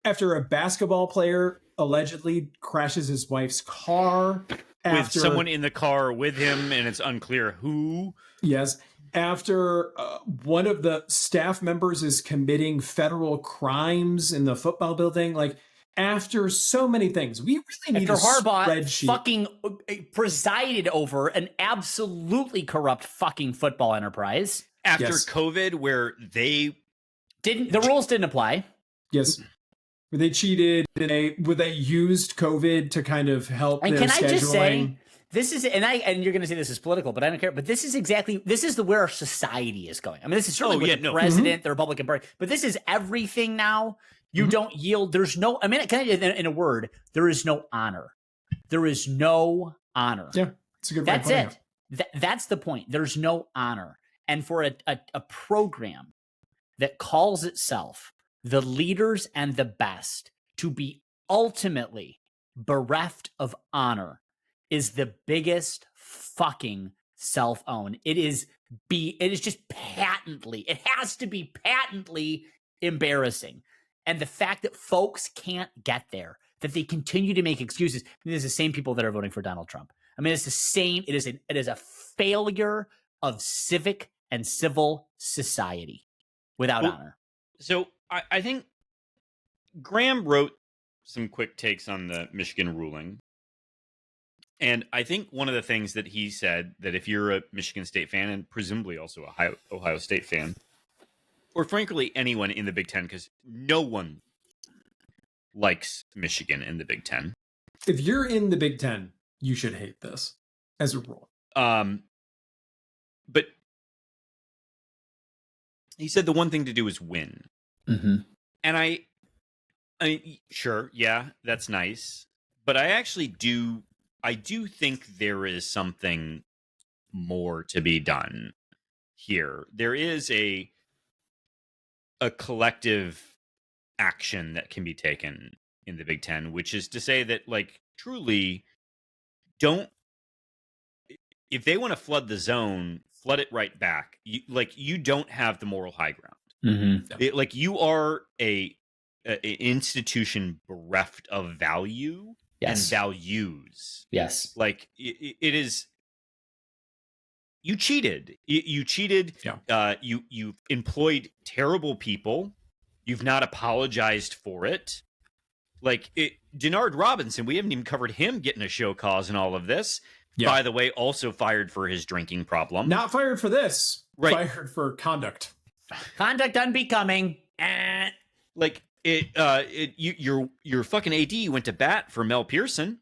Speaker 2: after a basketball player allegedly crashes his wife's car,
Speaker 1: with someone in the car with him, and it's unclear who.
Speaker 2: Yes. After one of the staff members is committing federal crimes in the football building, like after so many things, we really need
Speaker 3: after Harbaugh
Speaker 2: spreadsheet.
Speaker 3: Fucking presided over an absolutely corrupt fucking football enterprise.
Speaker 1: After COVID, where the
Speaker 3: rules didn't apply.
Speaker 2: Yes. Where they cheated, where they used COVID to kind of help
Speaker 3: and
Speaker 2: their
Speaker 3: can
Speaker 2: scheduling.
Speaker 3: I just say, this is, and you're going to say this is political, but I don't care. But this is where our society is going. I mean, this is certainly with the president, the Republican Party, but this is everything now. You don't yield. There's no, I mean, in a word, there is no honor. There is no honor.
Speaker 2: Yeah, it's a good way.
Speaker 3: That's it. That's the point. There's no honor. And for a program that calls itself the leaders and the best to be ultimately bereft of honor is the biggest fucking self-own. It is just patently, it has to be patently embarrassing. And the fact that folks can't get there, that they continue to make excuses. I mean, it's the same people that are voting for Donald Trump. I mean, it's the same. It is a failure of civic and civil society without honor.
Speaker 1: So I think Graham wrote some quick takes on the Michigan ruling. And I think one of the things that he said, that if you're a Michigan State fan and presumably also a Ohio State fan, or frankly anyone in the Big Ten, because no one likes Michigan in the Big Ten.
Speaker 2: If you're in the Big Ten, you should hate this as a rule.
Speaker 1: But he said the one thing to do is win.
Speaker 3: Mm-hmm.
Speaker 1: And I mean, sure, yeah, that's nice. But I do think there is something more to be done here. There is a collective action that can be taken in the Big Ten, which is to say that, like, truly if they want to flood the zone, flood it right back. You don't have the moral high ground.
Speaker 3: Mm-hmm.
Speaker 1: You are a institution bereft of value and values.
Speaker 3: Yes.
Speaker 1: Like it is. You cheated. You cheated.
Speaker 2: Yeah.
Speaker 1: You employed terrible people. You've not apologized for it. Like Denard Robinson, we haven't even covered him getting a show cause in all of this. Yeah. By the way, also fired for his drinking problem.
Speaker 2: Not fired for this.
Speaker 1: Right.
Speaker 2: Fired for conduct.
Speaker 3: Conduct unbecoming.
Speaker 1: Like your fucking AD went to bat for Mel Pearson.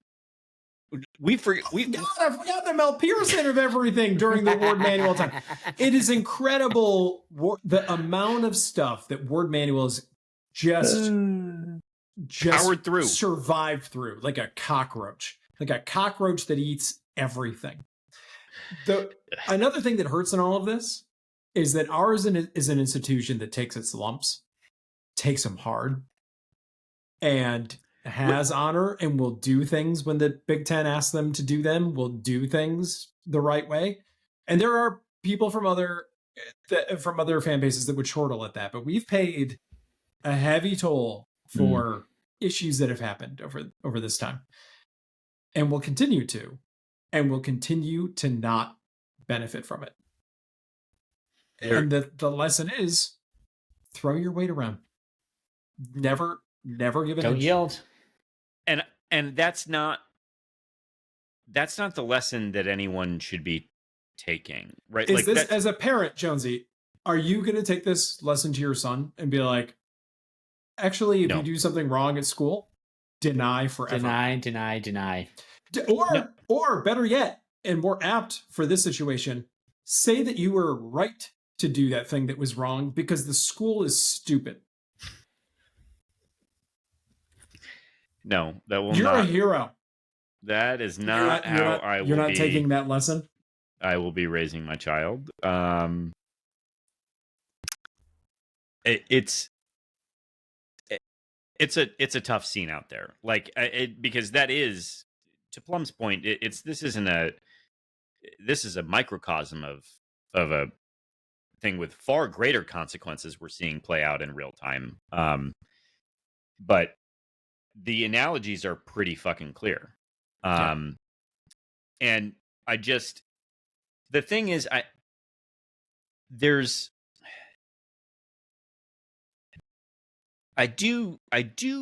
Speaker 2: God, I forgot the Mel Pearson of everything during the Ward Manuel time. It is incredible the amount of stuff that Ward Manuel has just
Speaker 1: powered through,
Speaker 2: survived through, like a cockroach that eats everything. Another thing that hurts in all of this is that ours is an institution that takes its lumps, takes them hard, and has honor, and will do things when the Big Ten asks them to do them, will do things the right way. And there are people from other fan bases that would chortle at that, but we've paid a heavy toll for issues that have happened over this time, and will continue to not benefit from it. And the lesson is throw your weight around. Never give it.
Speaker 3: Don't yield.
Speaker 1: And that's not the lesson that anyone should be taking, right?
Speaker 2: Is like this, as a parent, Jonesy, are you going to take this lesson to your son and be like, Actually, if
Speaker 1: No.
Speaker 2: you do something wrong at school, deny forever.
Speaker 3: Deny.
Speaker 2: Or better yet, and more apt for this situation, say that you were right to do that thing that was wrong because the school is stupid.
Speaker 1: No, that will
Speaker 2: You're
Speaker 1: not.
Speaker 2: a hero.
Speaker 1: That is not I will
Speaker 2: You're not
Speaker 1: be.
Speaker 2: taking that lesson.
Speaker 1: I will be raising my child. It's a tough scene out there. Like because that is, to Plum's point, this is a microcosm of a thing with far greater consequences we're seeing play out in real time. But the analogies are pretty fucking clear. And the thing is, I do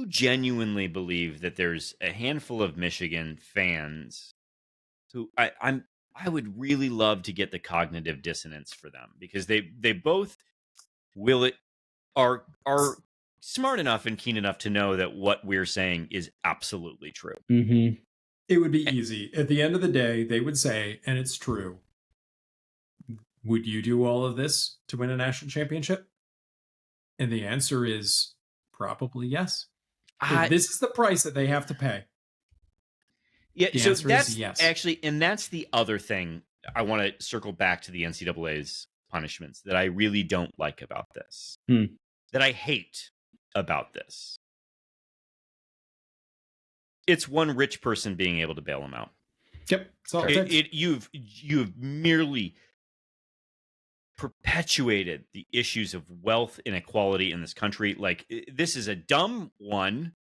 Speaker 1: genuinely believe that there's a handful of Michigan fans who I would really love to get the cognitive dissonance for them, because they both are smart enough and keen enough to know that what we're saying is absolutely true.
Speaker 3: Mm-hmm.
Speaker 2: It would be easy. At the end of the day, they would say, and it's true, would you do all of this to win a national championship? And the answer is probably yes. If this is the price that they have to pay.
Speaker 1: Yeah,
Speaker 2: the
Speaker 1: so
Speaker 2: answer
Speaker 1: that's
Speaker 2: is yes.
Speaker 1: actually, and that's the other thing I want to circle back to the NCAA's punishments that I really don't like about this, that I hate about this. It's one rich person being able to bail them out.
Speaker 2: Yep. So
Speaker 1: you've merely perpetuated the issues of wealth inequality in this country. Like, this is a dumb one,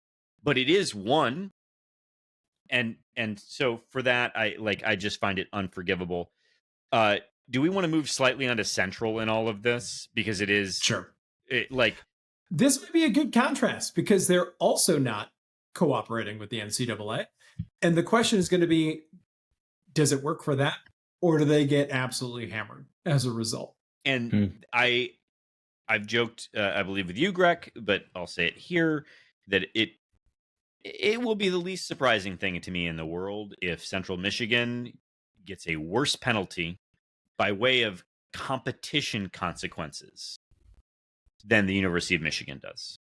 Speaker 1: but it is one. And so for that, I just find it unforgivable. Do we want to move slightly onto Central in all of this? Because it is
Speaker 2: sure.
Speaker 1: This
Speaker 2: would be a good contrast, because they're also not cooperating with the NCAA. And the question is going to be, does it work for that? Or do they get absolutely hammered as a result?
Speaker 1: And I've joked, I believe, with you, Greg, but I'll say it here, that it will be the least surprising thing to me in the world if Central Michigan gets a worse penalty by way of competition consequences than the University of Michigan does.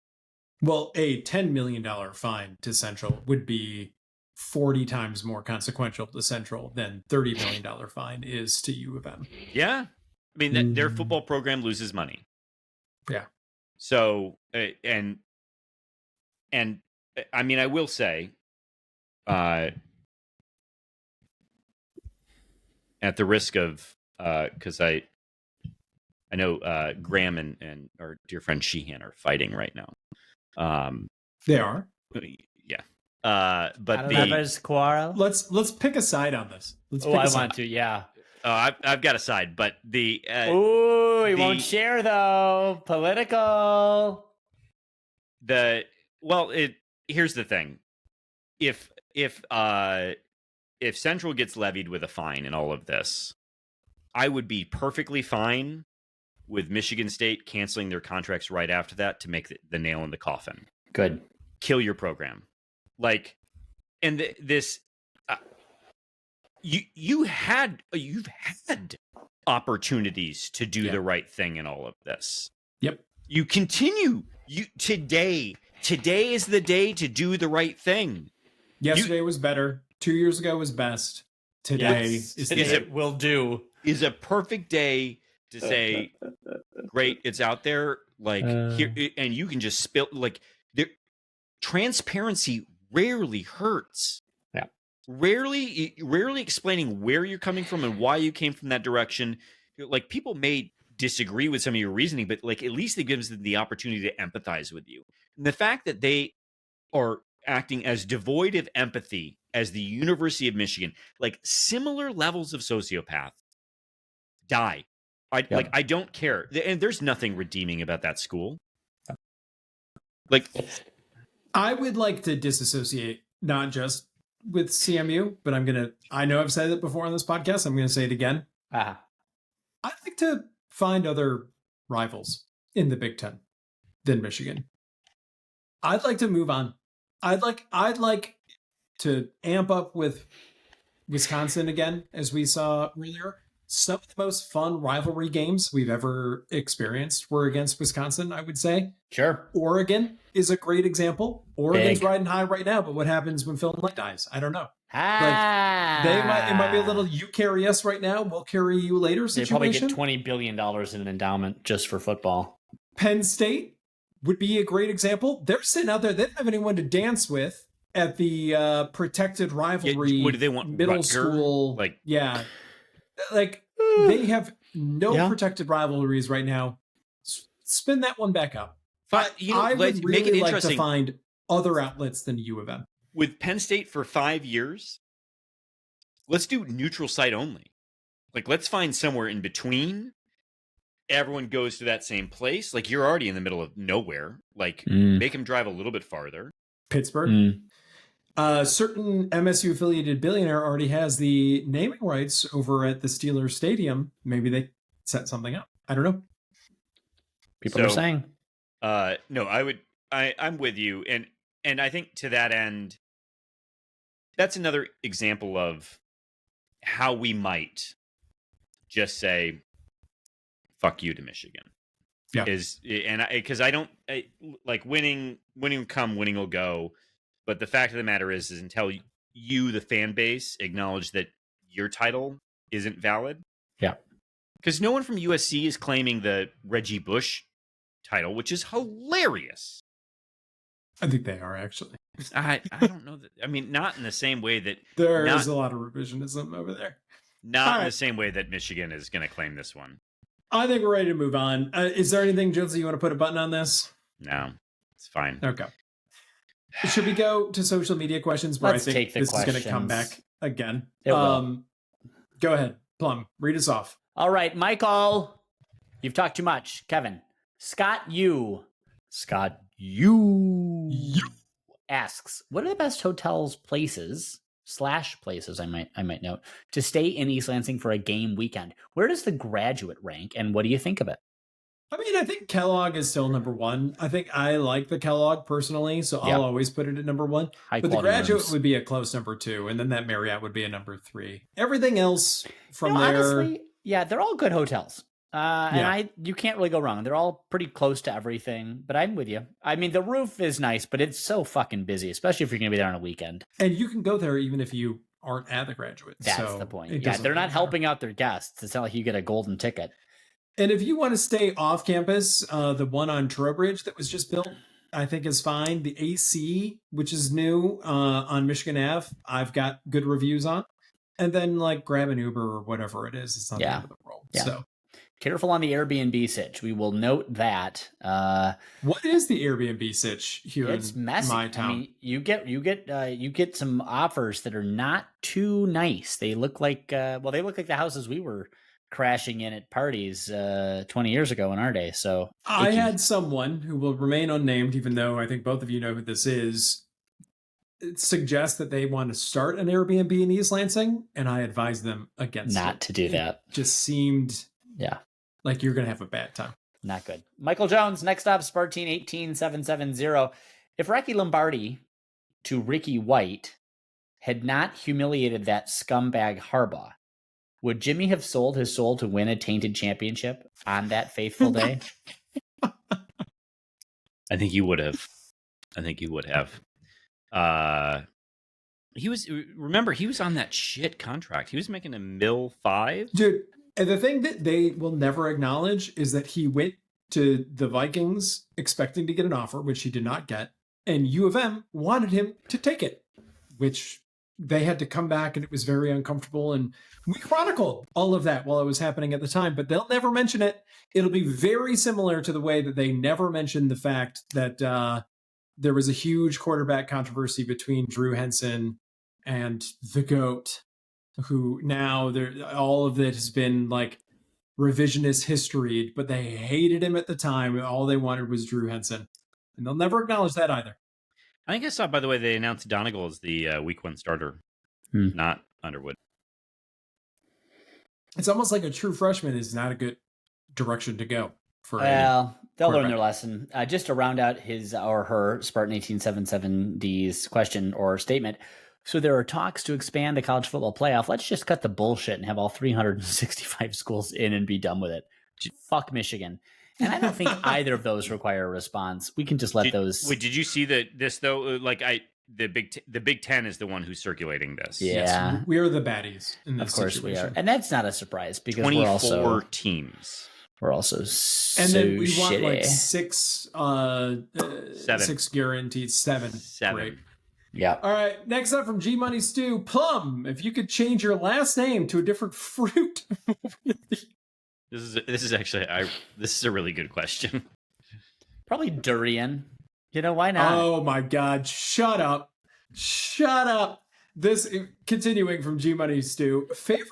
Speaker 2: Well, a $10 million fine to Central would be 40 times more consequential to Central than $30 million fine is to U of M.
Speaker 1: Yeah. I mean, their football program loses money.
Speaker 2: Yeah.
Speaker 1: So, and I mean, I will say, at the risk of, because I know Graham and our dear friend Sheehan are fighting right now.
Speaker 2: They are.
Speaker 1: Yeah. But
Speaker 3: There's quarrel.
Speaker 2: Let's pick a side on this.
Speaker 3: I want to. Yeah.
Speaker 1: I've got a side, but we
Speaker 3: won't share though. Political.
Speaker 1: Here's the thing. If Central gets levied with a fine in all of this, I would be perfectly fine with Michigan State canceling their contracts right after that to make the nail in the coffin.
Speaker 3: Good.
Speaker 1: Kill your program. You've had opportunities to do the right thing in all of this.
Speaker 2: Yep.
Speaker 1: You continue. Today is the day to do the right thing.
Speaker 2: Yesterday was better. 2 years ago was best. Today
Speaker 1: is a perfect day to say, great, it's out there. Here, and you can just spill. Transparency rarely hurts.
Speaker 3: Yeah.
Speaker 1: Rarely explaining where you're coming from and why you came from that direction. Like, people may disagree with some of your reasoning, but at least it gives them the opportunity to empathize with you. And the fact that they are acting as devoid of empathy as the University of Michigan, similar levels of sociopath, die. I don't care. And there's nothing redeeming about that school.
Speaker 2: I would like to disassociate not just with CMU, but I know I've said it before on this podcast. I'm going to say it again. I'd like to find other rivals in the Big Ten than Michigan. I'd like to move on. I'd like to amp up with Wisconsin again, as we saw earlier. Some of the most fun rivalry games we've ever experienced were against Wisconsin, I would say.
Speaker 3: Sure.
Speaker 2: Oregon is a great example. Oregon's
Speaker 3: Big.
Speaker 2: riding high right now, but what happens when Phil Knight dies? I don't know. It might be a little you carry us right now, we'll carry you later
Speaker 3: They probably
Speaker 2: situation.
Speaker 3: get $20 billion in an endowment just for football.
Speaker 2: Penn State would be a great example. They're sitting out there, they don't have anyone to dance with at the protected rivalry.
Speaker 1: What do they want?
Speaker 2: Middle
Speaker 1: Rutger?
Speaker 2: school.
Speaker 1: Like,
Speaker 2: yeah. Like they have no protected rivalries right now. Spin that one back up. I would
Speaker 1: make it
Speaker 2: really like to
Speaker 1: interesting.
Speaker 2: find other outlets than U of M.
Speaker 1: With Penn State for 5 years, let's do neutral site only. Like, let's find somewhere in between. Everyone goes to that same place. Like, you're already in the middle of nowhere. Like, make them drive a little bit farther.
Speaker 2: Pittsburgh. Certain MSU affiliated billionaire already has the naming rights over at the Steelers Stadium. Maybe they set something up. I don't know.
Speaker 3: People are saying.
Speaker 1: No, I'm with you. And I think to that end, that's another example of how we might just say, fuck you to Michigan.
Speaker 2: Yeah.
Speaker 1: Because I don't like winning will come, winning will go. But the fact of the matter is until you, the fan base, acknowledge that your title isn't valid.
Speaker 3: Yeah.
Speaker 1: Because no one from USC is claiming the Reggie Bush title, which is hilarious.
Speaker 2: I think they are, actually.
Speaker 1: I don't know that. I mean, not in the same way that
Speaker 2: there is a lot of revisionism over there.
Speaker 1: Not in the same way that Michigan is going to claim this one.
Speaker 2: I think we're ready to move on. Is there anything, Jonesy, you want to put a button on this?
Speaker 1: No, it's fine.
Speaker 2: Okay. Should we go to social media questions where
Speaker 3: Let's
Speaker 2: I think
Speaker 3: take the
Speaker 2: this is going to come
Speaker 3: questions.
Speaker 2: back again?
Speaker 3: It will.
Speaker 2: Go ahead, Plum. Read us off.
Speaker 3: All right, Michael, you've talked too much. Kevin, Scott U asks, what are the best hotels, places I might note, to stay in East Lansing for a game weekend? Where does the Graduate rank, and what do you think of it?
Speaker 2: I mean, I think Kellogg is still number one. I think I like the Kellogg personally, so I'll always put it at number one. But the Graduate would be a close number two, and then that Marriott would be a number three. Everything else from there...
Speaker 3: Honestly, yeah, they're all good hotels. And you can't really go wrong. They're all pretty close to everything, but I'm with you. I mean, the roof is nice, but it's so fucking busy, especially if you're going to be there on a weekend.
Speaker 2: And you can go there even if you aren't at the Graduate.
Speaker 3: That's the point. Yeah, they're not helping out their guests. It's not like you get a golden ticket.
Speaker 2: And if you want to stay off campus, the one on Trowbridge that was just built, I think is fine. The AC, which is new on Michigan Ave, I've got good reviews on. And then like grab an Uber or whatever it is. It's not the end of the world.
Speaker 3: Yeah.
Speaker 2: So
Speaker 3: careful on the Airbnb sitch. We will note that.
Speaker 2: What is the Airbnb sitch here
Speaker 3: it's
Speaker 2: in
Speaker 3: messy.
Speaker 2: my town?
Speaker 3: I mean, you get some offers that are not too nice. They look like the houses we were crashing in at parties 20 years ago in our day. So
Speaker 2: I had someone who will remain unnamed, even though I think both of you know who this is, suggest that they want to start an Airbnb in East Lansing, and I advised them against
Speaker 3: not to do that.
Speaker 2: It just seemed like you're going to have a bad time.
Speaker 3: Not good. Michael Jones, next up, Spartine 18770. If Rocky Lombardi to Ricky White had not humiliated that scumbag Harbaugh, would Jimmy have sold his soul to win a tainted championship on that faithful day?
Speaker 1: I think you would have. He was on that shit contract. He was making $1.5 million.
Speaker 2: Dude, and the thing that they will never acknowledge is that he went to the Vikings expecting to get an offer, which he did not get. And U of M wanted him to take it, which they had to come back, and it was very uncomfortable. And we chronicled all of that while it was happening at the time, but they'll never mention it. It'll be very similar to the way that they never mentioned the fact that there was a huge quarterback controversy between Drew Henson and the GOAT, who now all of it has been like revisionist history, but they hated him at the time. All they wanted was Drew Henson, and they'll never acknowledge that either.
Speaker 1: I think I saw, by the way, they announced Donegal as the week one starter, not Underwood.
Speaker 2: It's almost like a true freshman is not a good direction to go. for
Speaker 3: Well, they'll learn their
Speaker 2: quarterback.
Speaker 3: lesson. Just to round out his or her Spartan 1877D's question or statement. So there are talks to expand the college football playoff. Let's just cut the bullshit and have all 365 schools in and be done with it. Fuck Michigan. And I don't think either of those require a response. We can just let those.
Speaker 1: Wait, did you see this though? The Big Ten is the one who's circulating this.
Speaker 3: Yeah.
Speaker 2: Yes, we are the baddies in this
Speaker 3: Of course
Speaker 2: situation.
Speaker 3: we are. And that's not a surprise because
Speaker 1: 24
Speaker 3: we're also
Speaker 1: teams.
Speaker 3: we're also so
Speaker 2: And then we want
Speaker 3: shitty.
Speaker 2: like six guaranteed, seven. Great.
Speaker 3: Yeah.
Speaker 2: All right, next up from G Money Stew, Plum. If you could change your last name to a different fruit.
Speaker 1: This is actually this is a really good question.
Speaker 3: Probably durian. You know, why not?
Speaker 2: Oh my God! Shut up! Shut up! This continuing from G Money Stew. Favorite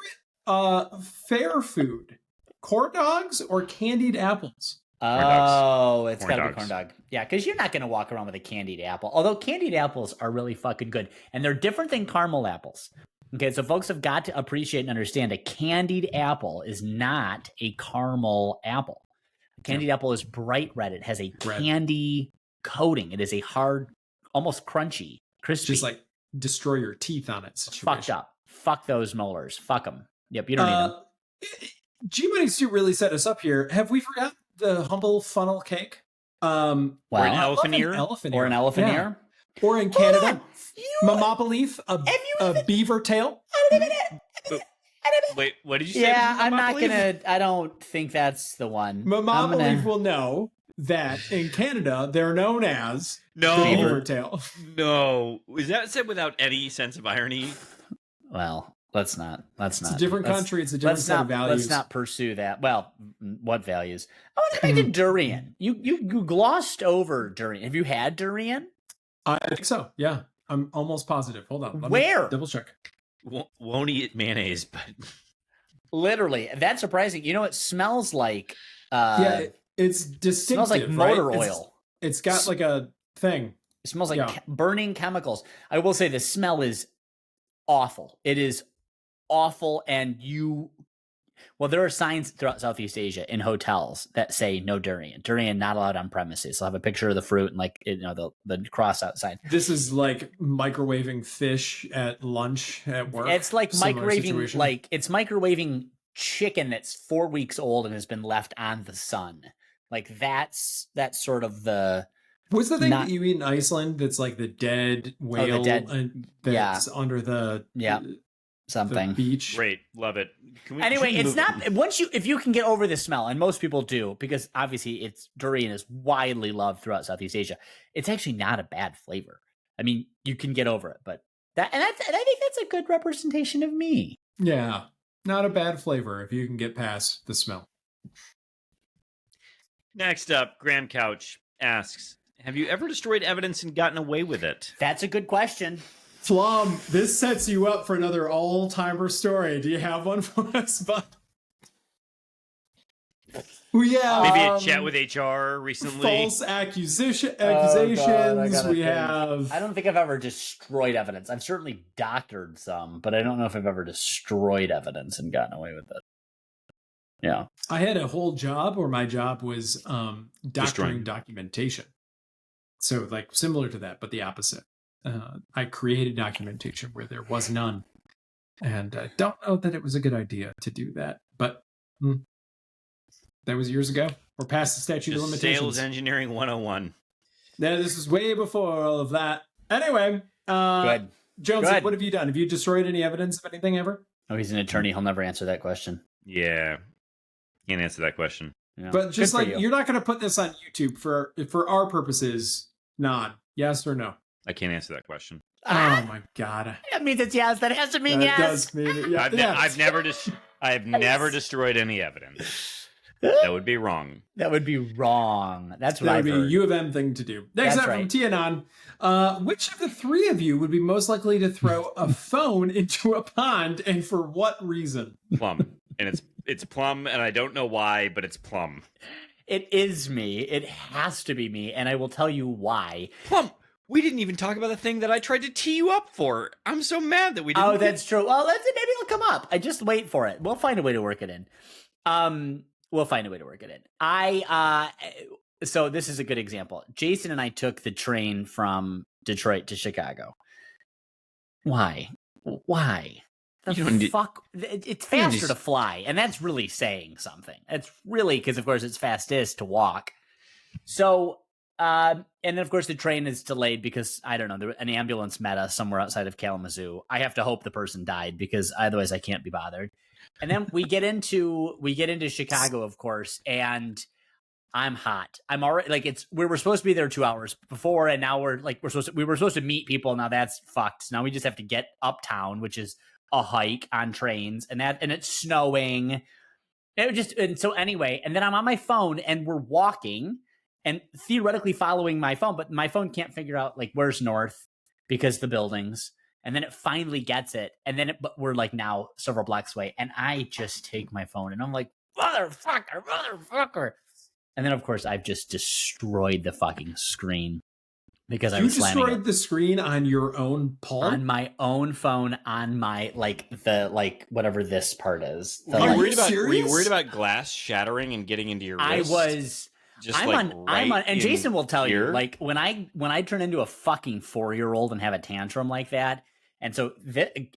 Speaker 2: fair food: corn dogs or candied apples?
Speaker 3: Oh, it's
Speaker 1: Corn
Speaker 3: got to be
Speaker 1: dogs.
Speaker 3: corn dog. Yeah, because you're not going to walk around with a candied apple. Although candied apples are really fucking good. And they're different than caramel apples. Okay, so folks have got to appreciate and understand a candied apple is not a caramel apple. A candied apple is bright red. It has a candy coating. It is a hard, almost crunchy, crispy.
Speaker 2: Just like destroy your teeth on it situation.
Speaker 3: Fucked up. Fuck those molars. Fuck them. Yep, you don't need them.
Speaker 2: G Money Stew really set us up here. Have we forgot the humble funnel cake?
Speaker 1: Or an elephant ear?
Speaker 3: Or an elephant ear?
Speaker 2: Or in Canada, Mamapa leaf, a beaver tail.
Speaker 1: Wait, what did you say?
Speaker 3: Yeah, I'm
Speaker 1: Mamapa
Speaker 3: not
Speaker 1: leaf?
Speaker 3: gonna. I don't think that's the one.
Speaker 2: Mamapa leaf will know that in Canada they're known as
Speaker 1: No.
Speaker 2: the beaver tail.
Speaker 1: No, is that said without any sense of irony?
Speaker 3: Well, let's not.
Speaker 2: It's a different country. It's a different
Speaker 3: Let's
Speaker 2: set
Speaker 3: not.
Speaker 2: of values.
Speaker 3: Let's not pursue that. Well, what values? I want to go back to durian. You glossed over durian. Have you had durian?
Speaker 2: I think so. Yeah, I'm almost positive. Hold on. Let me
Speaker 3: Where?
Speaker 2: double check.
Speaker 1: Won't eat mayonnaise, but
Speaker 3: Literally, that's surprising. You know, it smells like.
Speaker 2: Yeah, it's distinctive.
Speaker 3: Smells like
Speaker 2: right?
Speaker 3: motor
Speaker 2: It's-
Speaker 3: oil.
Speaker 2: It's got like a thing.
Speaker 3: It smells like
Speaker 2: Yeah.
Speaker 3: burning chemicals. I will say the smell is awful. It is awful, and well, there are signs throughout Southeast Asia in hotels that say no durian. Durian not allowed on premises. They'll have a picture of the fruit and the cross outside.
Speaker 2: This is like microwaving fish at lunch at work.
Speaker 3: It's like
Speaker 2: Similar
Speaker 3: microwaving,
Speaker 2: situation.
Speaker 3: it's microwaving chicken that's 4 weeks old and has been left on the sun. Like that's sort of the.
Speaker 2: What's the thing
Speaker 3: not-
Speaker 2: that you eat in Iceland that's like the dead whale that's under the
Speaker 3: something.
Speaker 2: the beach?
Speaker 1: great, love it.
Speaker 3: Anyway, it's not if you can get over the smell, and most people do, because obviously durian is widely loved throughout Southeast Asia. It's actually not a bad flavor. I mean, you can get over it, but I think that's a good representation of me.
Speaker 2: Yeah, not a bad flavor if you can get past the smell.
Speaker 1: Next up, Graham Couch asks, have you ever destroyed evidence and gotten away with it?
Speaker 3: That's a good question.
Speaker 2: Flom, this sets you up for another all-timer story. Do you have one for us, bud? We have
Speaker 1: Maybe a chat with HR recently.
Speaker 2: false accusations.
Speaker 3: I gotta
Speaker 2: We
Speaker 3: think.
Speaker 2: have.
Speaker 3: I don't think I've ever destroyed evidence. I've certainly doctored some, but I don't know if I've ever destroyed evidence and gotten away with it. Yeah.
Speaker 2: I had a whole job where my job was doctoring
Speaker 1: Destroying.
Speaker 2: documentation. So, like, similar to that, but the opposite. I created documentation where there was none. And I don't know that it was a good idea to do that. But that was years ago. We're past the statute of
Speaker 1: Just
Speaker 2: limitations.
Speaker 1: Sales engineering 101.
Speaker 2: Now, this is way before all of that. Anyway,
Speaker 3: Good.
Speaker 2: Jonesy,
Speaker 3: Good.
Speaker 2: what have you done? Have you destroyed any evidence of anything ever?
Speaker 3: Oh, he's an attorney. He'll never answer that question.
Speaker 1: Yeah. Can't answer that question.
Speaker 3: Yeah.
Speaker 2: But just
Speaker 3: Good for
Speaker 2: like
Speaker 3: you.
Speaker 2: you're not going to put this on YouTube for our purposes. Nod. Yes or no?
Speaker 1: I can't answer that question.
Speaker 2: Oh my god.
Speaker 3: That means it's yes. That has to mean
Speaker 2: That
Speaker 3: yes.
Speaker 2: does mean it. Yeah,
Speaker 1: I've never destroyed any evidence. That would be wrong.
Speaker 3: That would be wrong. That's what
Speaker 2: That
Speaker 3: I've
Speaker 2: would be a
Speaker 3: heard.
Speaker 2: U of M thing to do. Next
Speaker 3: That's
Speaker 2: up
Speaker 3: right.
Speaker 2: from Tianan. Which of the three of you would be most likely to throw a phone into a pond, and for what reason?
Speaker 1: Plum. And it's Plum, and I don't know why, but it's Plum.
Speaker 3: It is me. It has to be me, and I will tell you why.
Speaker 1: Plum, we didn't even talk about the thing that I tried to tee you up for. I'm so mad that we didn't.
Speaker 3: Oh, that's true. Well, maybe it'll come up. I just wait for it. We'll find a way to work it in. We'll find a way to work it in. So this is a good example. Jason and I took the train from Detroit to Chicago. Why? The fuck? It's faster to fly, and that's really saying something. It's really because, of course, it's fastest to walk. So, and then, of course, the train is delayed because, I don't know, an ambulance met us somewhere outside of Kalamazoo. I have to hope the person died because otherwise I can't be bothered. And then we get into Chicago, of course, and I'm hot. I'm already like we were supposed to be there 2 hours before, and now we were supposed to meet people. Now that's fucked. Now we just have to get uptown, which is a hike on trains, and it's snowing. And so anyway, and then I'm on my phone, and we're walking, and theoretically following my phone, but my phone can't figure out like where's north because the buildings. And then it finally gets it, and then but we're like now several blocks away, and I just take my phone, and I'm like, motherfucker. And then, of course, I've just destroyed the fucking screen because I was slamming it.
Speaker 2: You destroyed the screen on your own palm?
Speaker 3: On my own phone, on my, whatever this part is.
Speaker 1: Were you worried about glass shattering and getting into your wrist?
Speaker 3: I was... and Jason will tell you, like, when I turn into a fucking 4-year-old and have a tantrum like that, and so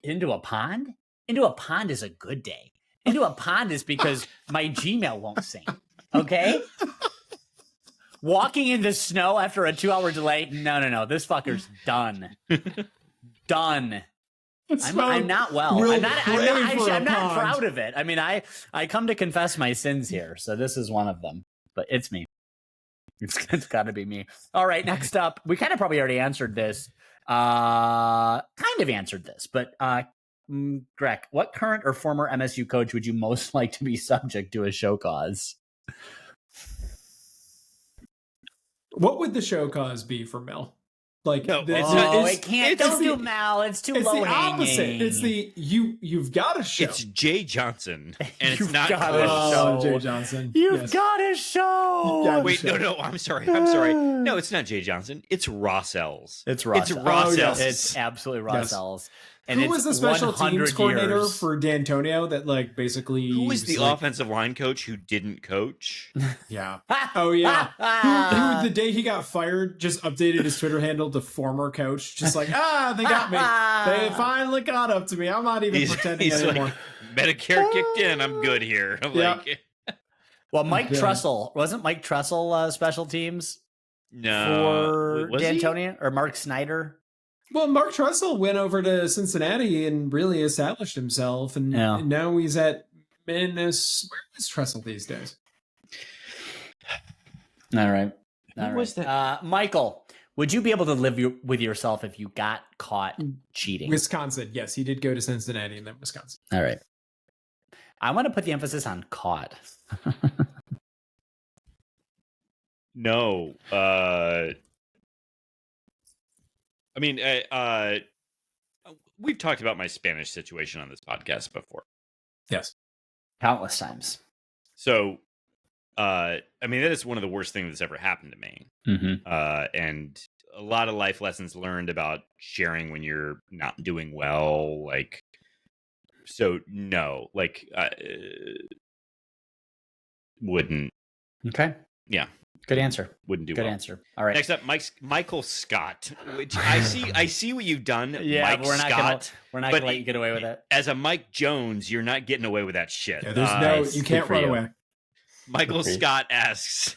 Speaker 3: into a pond is a good day. Into a pond is because my Gmail won't sync. Okay? Walking in the snow after a 2-hour delay? No. This fucker's done. Done. I'm not well. I'm not proud of it. I mean, I come to confess my sins here, so this is one of them. But it's me. It's got to be me. All right, next up. We kind of probably already answered this. But Greg, what current or former MSU coach would you most like to be subject to a show cause?
Speaker 2: What would the show cause be for Mel? Like,
Speaker 3: don't do Mel. It's too low hanging. It's the opposite.
Speaker 2: It's the you've got a show.
Speaker 1: It's Jay Johnson, and it's not
Speaker 2: Jay Johnson.
Speaker 3: You've got a show.
Speaker 1: Wait, no. I'm sorry. No, it's not Jay Johnson. It's Ross Ells.
Speaker 3: It's Ross
Speaker 2: Ells.
Speaker 3: Yes. It's absolutely Ross Ells. And
Speaker 2: who was the special teams coordinator
Speaker 3: years.
Speaker 2: for D'Antonio that like basically
Speaker 1: who was the offensive line coach who didn't coach?
Speaker 2: Yeah. Oh yeah. who the day he got fired just updated his Twitter handle to former coach, just like they got me. They finally got up to me. I'm not even pretending anymore.
Speaker 1: Like, Medicare kicked in. I'm good here.
Speaker 3: Well, Mike Trussell wasn't Mike Trussell special teams?
Speaker 1: No,
Speaker 3: for D'Antonio or Mark Snyder.
Speaker 2: Well, Mark Trussell went over to Cincinnati and really established himself, and now he's at Minnesota. Where is Trussell these days?
Speaker 3: All right.
Speaker 1: Who was that?
Speaker 3: Michael, would you be able to live with yourself if you got caught cheating?
Speaker 2: Wisconsin. Yes, he did go to Cincinnati and then Wisconsin.
Speaker 3: All right. I want to put the emphasis on caught.
Speaker 1: No. I mean, we've talked about my Spanish situation on this podcast before.
Speaker 2: Yes.
Speaker 3: Countless times.
Speaker 1: So, I mean, that is one of the worst things that's ever happened to me.
Speaker 3: Mm-hmm.
Speaker 1: And a lot of life lessons learned about sharing when you're not doing well. Like, so no, like, wouldn't.
Speaker 3: Okay.
Speaker 1: Yeah.
Speaker 3: Good answer.
Speaker 1: Wouldn't do
Speaker 3: Good
Speaker 1: well.
Speaker 3: answer. All right.
Speaker 1: Next up, Michael Scott, which I see what you've done.
Speaker 3: Yeah,
Speaker 1: Mike
Speaker 3: but we're not
Speaker 1: Scott,
Speaker 3: gonna let you get away with it.
Speaker 1: As a Mike Jones, you're not getting away with that shit.
Speaker 2: Yeah, you can't run away.
Speaker 1: Michael Scott asks,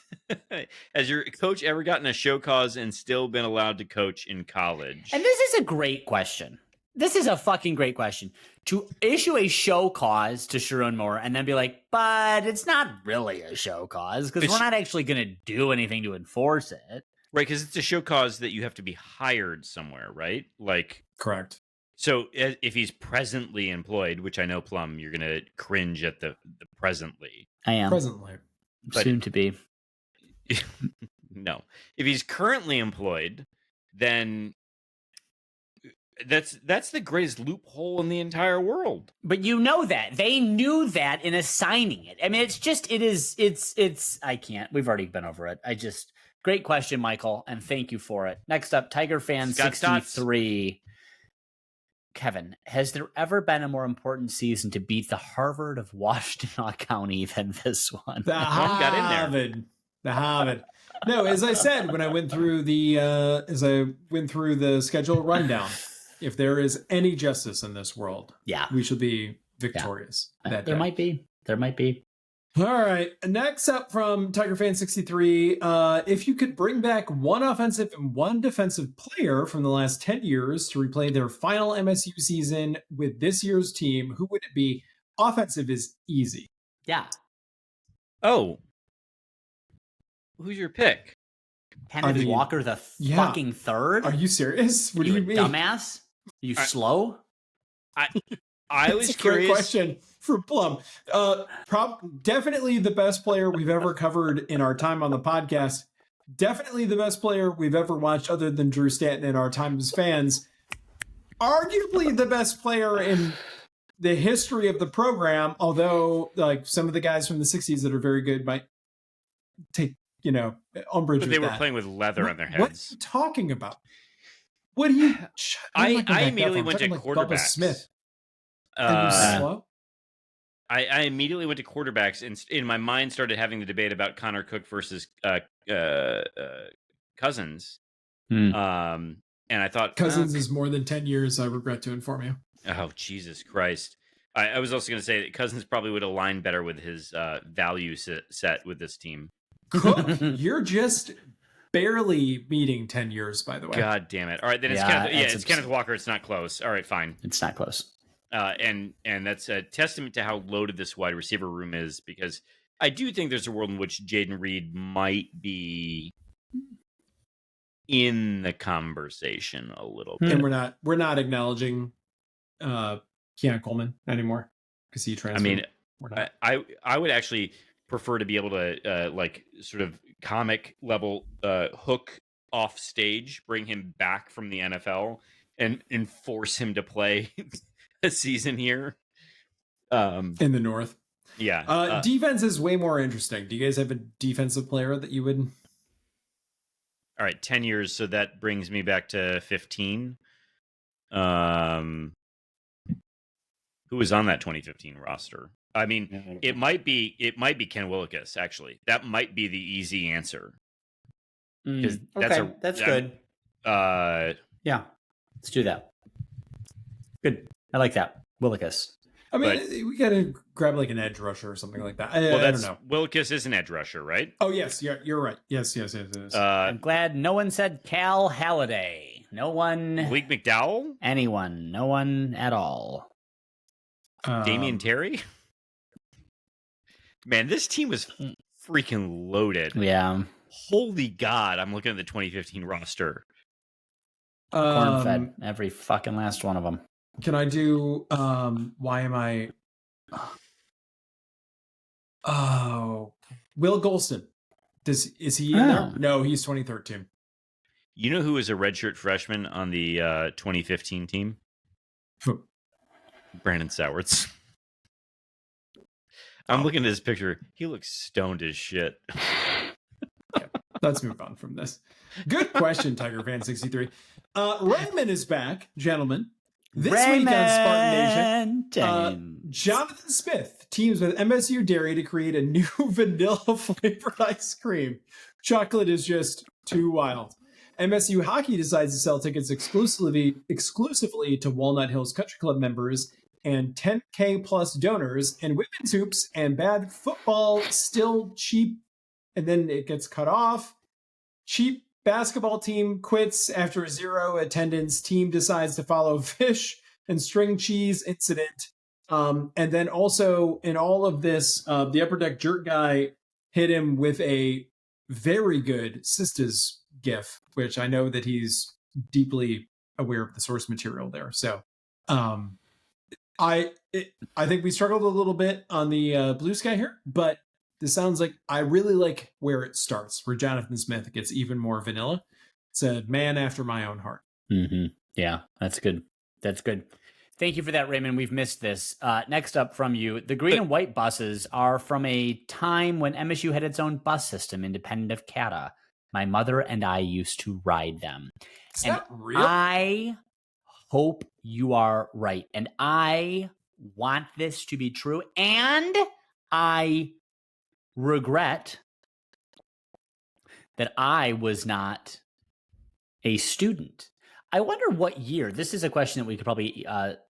Speaker 1: has your coach ever gotten a show cause and still been allowed to coach in college?
Speaker 3: And this is a great question. This is a fucking great question. To issue a show cause to Sharon Moore and then be like, but it's not really a show cause because we're not actually going to do anything to enforce it.
Speaker 1: Right, because it's a show cause that you have to be hired somewhere, right? Like,
Speaker 2: correct.
Speaker 1: So if he's presently employed, which I know, Plum, you're going to cringe at the presently.
Speaker 3: I am.
Speaker 2: Presently.
Speaker 1: But
Speaker 3: soon to be.
Speaker 1: No. If he's currently employed, then that's the greatest loophole in the entire world.
Speaker 3: But you know that. They knew that in assigning it. I mean, it's I can't. We've already been over it. Great question, Michael, and thank you for it. Next up, Tiger Fan 63. Kevin, has there ever been a more important season to beat the Harvard of Washtenaw County than this one?
Speaker 2: The
Speaker 1: got in there.
Speaker 2: Harvard. The Harvard. No, as I said when I went through the schedule rundown, if there is any justice in this world, we should be victorious.
Speaker 3: There might be.
Speaker 2: All right. Next up from Tiger Fan 63, if you could bring back one offensive and one defensive player from the last 10 years to replay their final MSU season with this year's team, who would it be? Offensive is easy.
Speaker 3: Yeah.
Speaker 1: Oh. Who's your pick?
Speaker 3: Kennedy Walker the fucking third?
Speaker 2: Are you serious? What do you mean?
Speaker 3: Dumbass? You slow?
Speaker 1: I was curious.
Speaker 2: Great question for Plum. Definitely the best player we've ever covered in our time on the podcast. Definitely the best player we've ever watched other than Drew Stanton in our time as fans. Arguably the best player in the history of the program, although like some of the guys from the 60s that are very good might take, umbrage
Speaker 1: But
Speaker 2: with
Speaker 1: they were
Speaker 2: that.
Speaker 1: playing with leather on their heads.
Speaker 2: What are you talking about? What do you...
Speaker 1: I immediately went to quarterbacks.
Speaker 2: Bubba Smith.
Speaker 1: I immediately went to quarterbacks and in my mind started having the debate about Connor Cook versus Cousins. And I thought
Speaker 2: Cousins is more than 10 years, I regret to inform you.
Speaker 1: Oh, Jesus Christ. I was also going to say that Cousins probably would align better with his value set with this team.
Speaker 2: Cook, you're just barely meeting 10 years, by the way.
Speaker 1: God damn it. All right, then it's it's Kenneth Walker. It's not close. All right, fine.
Speaker 3: It's not close.
Speaker 1: And that's a testament to how loaded this wide receiver room is, because I do think there's a world in which Jaden Reed might be in the conversation a little bit.
Speaker 2: And we're not acknowledging Keon Coleman anymore because he transferred.
Speaker 1: I would actually prefer to be able to like sort of comic level hook off stage, bring him back from the NFL and force him to play a season here
Speaker 2: in the North.
Speaker 1: Yeah.
Speaker 2: Defense is way more interesting. Do you guys have a defensive player that you would?
Speaker 1: All right, 10 years, so that brings me back to 15. Who was on that 2015 roster? I mean, it might be Ken Willikis, actually. That might be the easy answer.
Speaker 3: That's good. Yeah, let's do that. Good. I like that. Willikis.
Speaker 2: I mean, we got to grab like an edge rusher or something like that. I don't know.
Speaker 1: Willikis is an edge rusher, right?
Speaker 2: Oh, yes. You're right. Yes.
Speaker 3: I'm glad no one said Cal Halliday. No one.
Speaker 1: Malik McDowell?
Speaker 3: Anyone. No one at all.
Speaker 1: Damian Terry? Man, this team was freaking loaded.
Speaker 3: Yeah.
Speaker 2: Holy
Speaker 1: God, I'm looking at the 2015 roster.
Speaker 3: Corn fed. Every fucking last one of them.
Speaker 2: Can I do why am I Will Golston. Is he in there? No, he's 2013.
Speaker 1: You know who was a redshirt freshman on the 2015 team? Brandon Sowards. I'm looking at his picture. He looks stoned as shit.
Speaker 2: Okay, let's move on from this. Good question, Tiger Fan 63. Raymond is back, gentlemen. This week on Spartan Nation, Jonathan Smith teams with MSU Dairy to create a new vanilla flavored ice cream. Chocolate is just too wild. MSU Hockey decides to sell tickets exclusively to Walnut Hills Country Club members and 10K plus donors, and women's hoops and bad football still cheap, and then it gets cut off. Cheap basketball team quits after 0 attendance. Team decides to follow fish and string cheese incident. And then also in all of this, the Upper Deck Jerk guy hit him with a very good Sisters gif, which I know that he's deeply aware of the source material there. So I think we struggled a little bit on the Blue Sky here, but this sounds like I really like where it starts, where Jonathan Smith gets even more vanilla. It's a man after my own heart.
Speaker 3: Mm-hmm. Yeah, that's good. That's good. Thank you for that, Raymond. We've missed this. Next up from you, the green and white buses are from a time when MSU had its own bus system, independent of CATA. My mother and I used to ride them.
Speaker 2: Is that real?
Speaker 3: I hope you are right. And I want this to be true. And I regret that I was not a student. I wonder what year, this is a question that we could probably,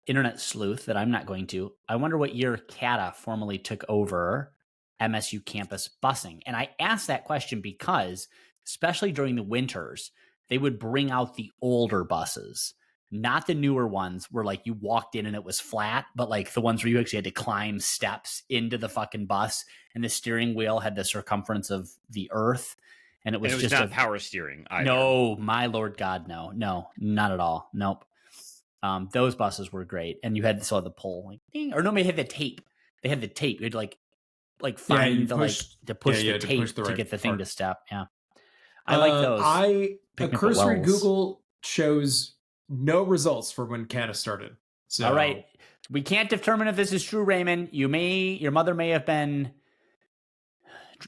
Speaker 3: internet sleuth that I'm not going to. I wonder what year CATA formally took over MSU campus busing. And I asked that question because, especially during the winters, they would bring out the older buses, not the newer ones where like you walked in and it was flat, but like the ones where you actually had to climb steps into the fucking bus and the steering wheel had the circumference of the earth. And it was just
Speaker 1: not power steering either.
Speaker 3: No, my Lord God, no, not at all. Nope. Those buses were great. And you had the pole, like, ding, or no, they had the tape. They had the tape. You had to like find the push the tape to get the thing to step. Yeah. I like those.
Speaker 2: A cursory Google shows no results for when CATA started. So.
Speaker 3: All right. We can't determine if this is true, Raymond. Your mother may have been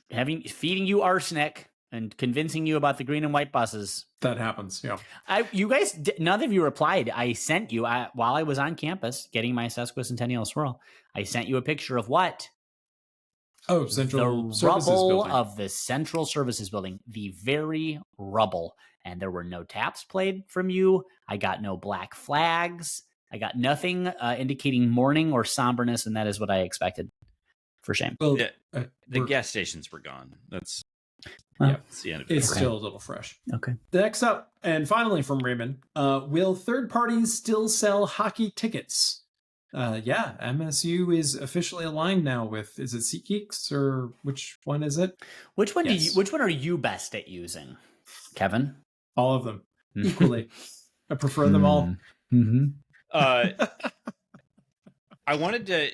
Speaker 3: feeding you arsenic and convincing you about the green and white buses.
Speaker 2: That happens, yeah.
Speaker 3: You guys, none of you replied. I sent you, while I was on campus getting my sesquicentennial swirl, I sent you a picture of what?
Speaker 2: Oh, Central
Speaker 3: the
Speaker 2: Services
Speaker 3: rubble
Speaker 2: Building.
Speaker 3: of the Central Services Building. The very rubble. And there were no taps played from you. I got no black flags. I got nothing indicating mourning or somberness, and that is what I expected. For shame.
Speaker 2: Well,
Speaker 1: the gas stations were gone. That's...
Speaker 2: Yeah,
Speaker 1: it's the end of it.
Speaker 2: It's still a little fresh.
Speaker 3: Okay.
Speaker 2: Next up, and finally from Raymond, will third parties still sell hockey tickets? Yeah, MSU is officially aligned now with, is it SeatGeeks or which one is it?
Speaker 3: Which one are you best at using, Kevin?
Speaker 2: All of them equally. I prefer them all.
Speaker 3: Mm-hmm.
Speaker 1: I wanted to,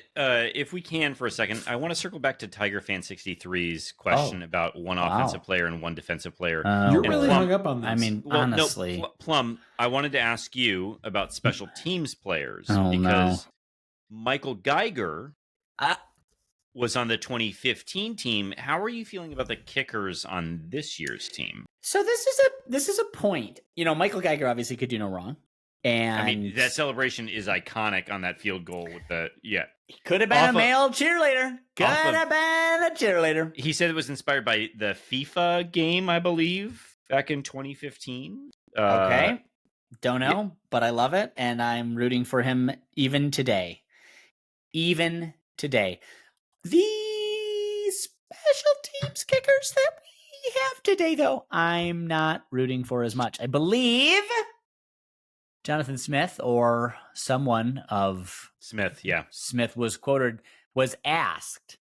Speaker 1: if we can for a second, I want to circle back to Tiger Fan 63's question about one offensive player and one defensive player.
Speaker 2: You're really hung up on this.
Speaker 3: I mean, honestly.
Speaker 1: No, Plum, I wanted to ask you about special teams players because Michael Geiger was on the 2015 team. How are you feeling about the kickers on this year's team?
Speaker 3: So this is a point. You know, Michael Geiger obviously could do no wrong. And
Speaker 1: I mean, that celebration is iconic on that field goal with the,
Speaker 3: He could have been a male cheerleader. Could have been a cheerleader.
Speaker 1: He said it was inspired by the FIFA game, I believe, back in 2015.
Speaker 3: Okay. Don't know, but I love it. And I'm rooting for him even today. Even today. The special teams kickers that we have today, though, I'm not rooting for as much. I believe Jonathan Smith or someone of
Speaker 1: Smith was asked,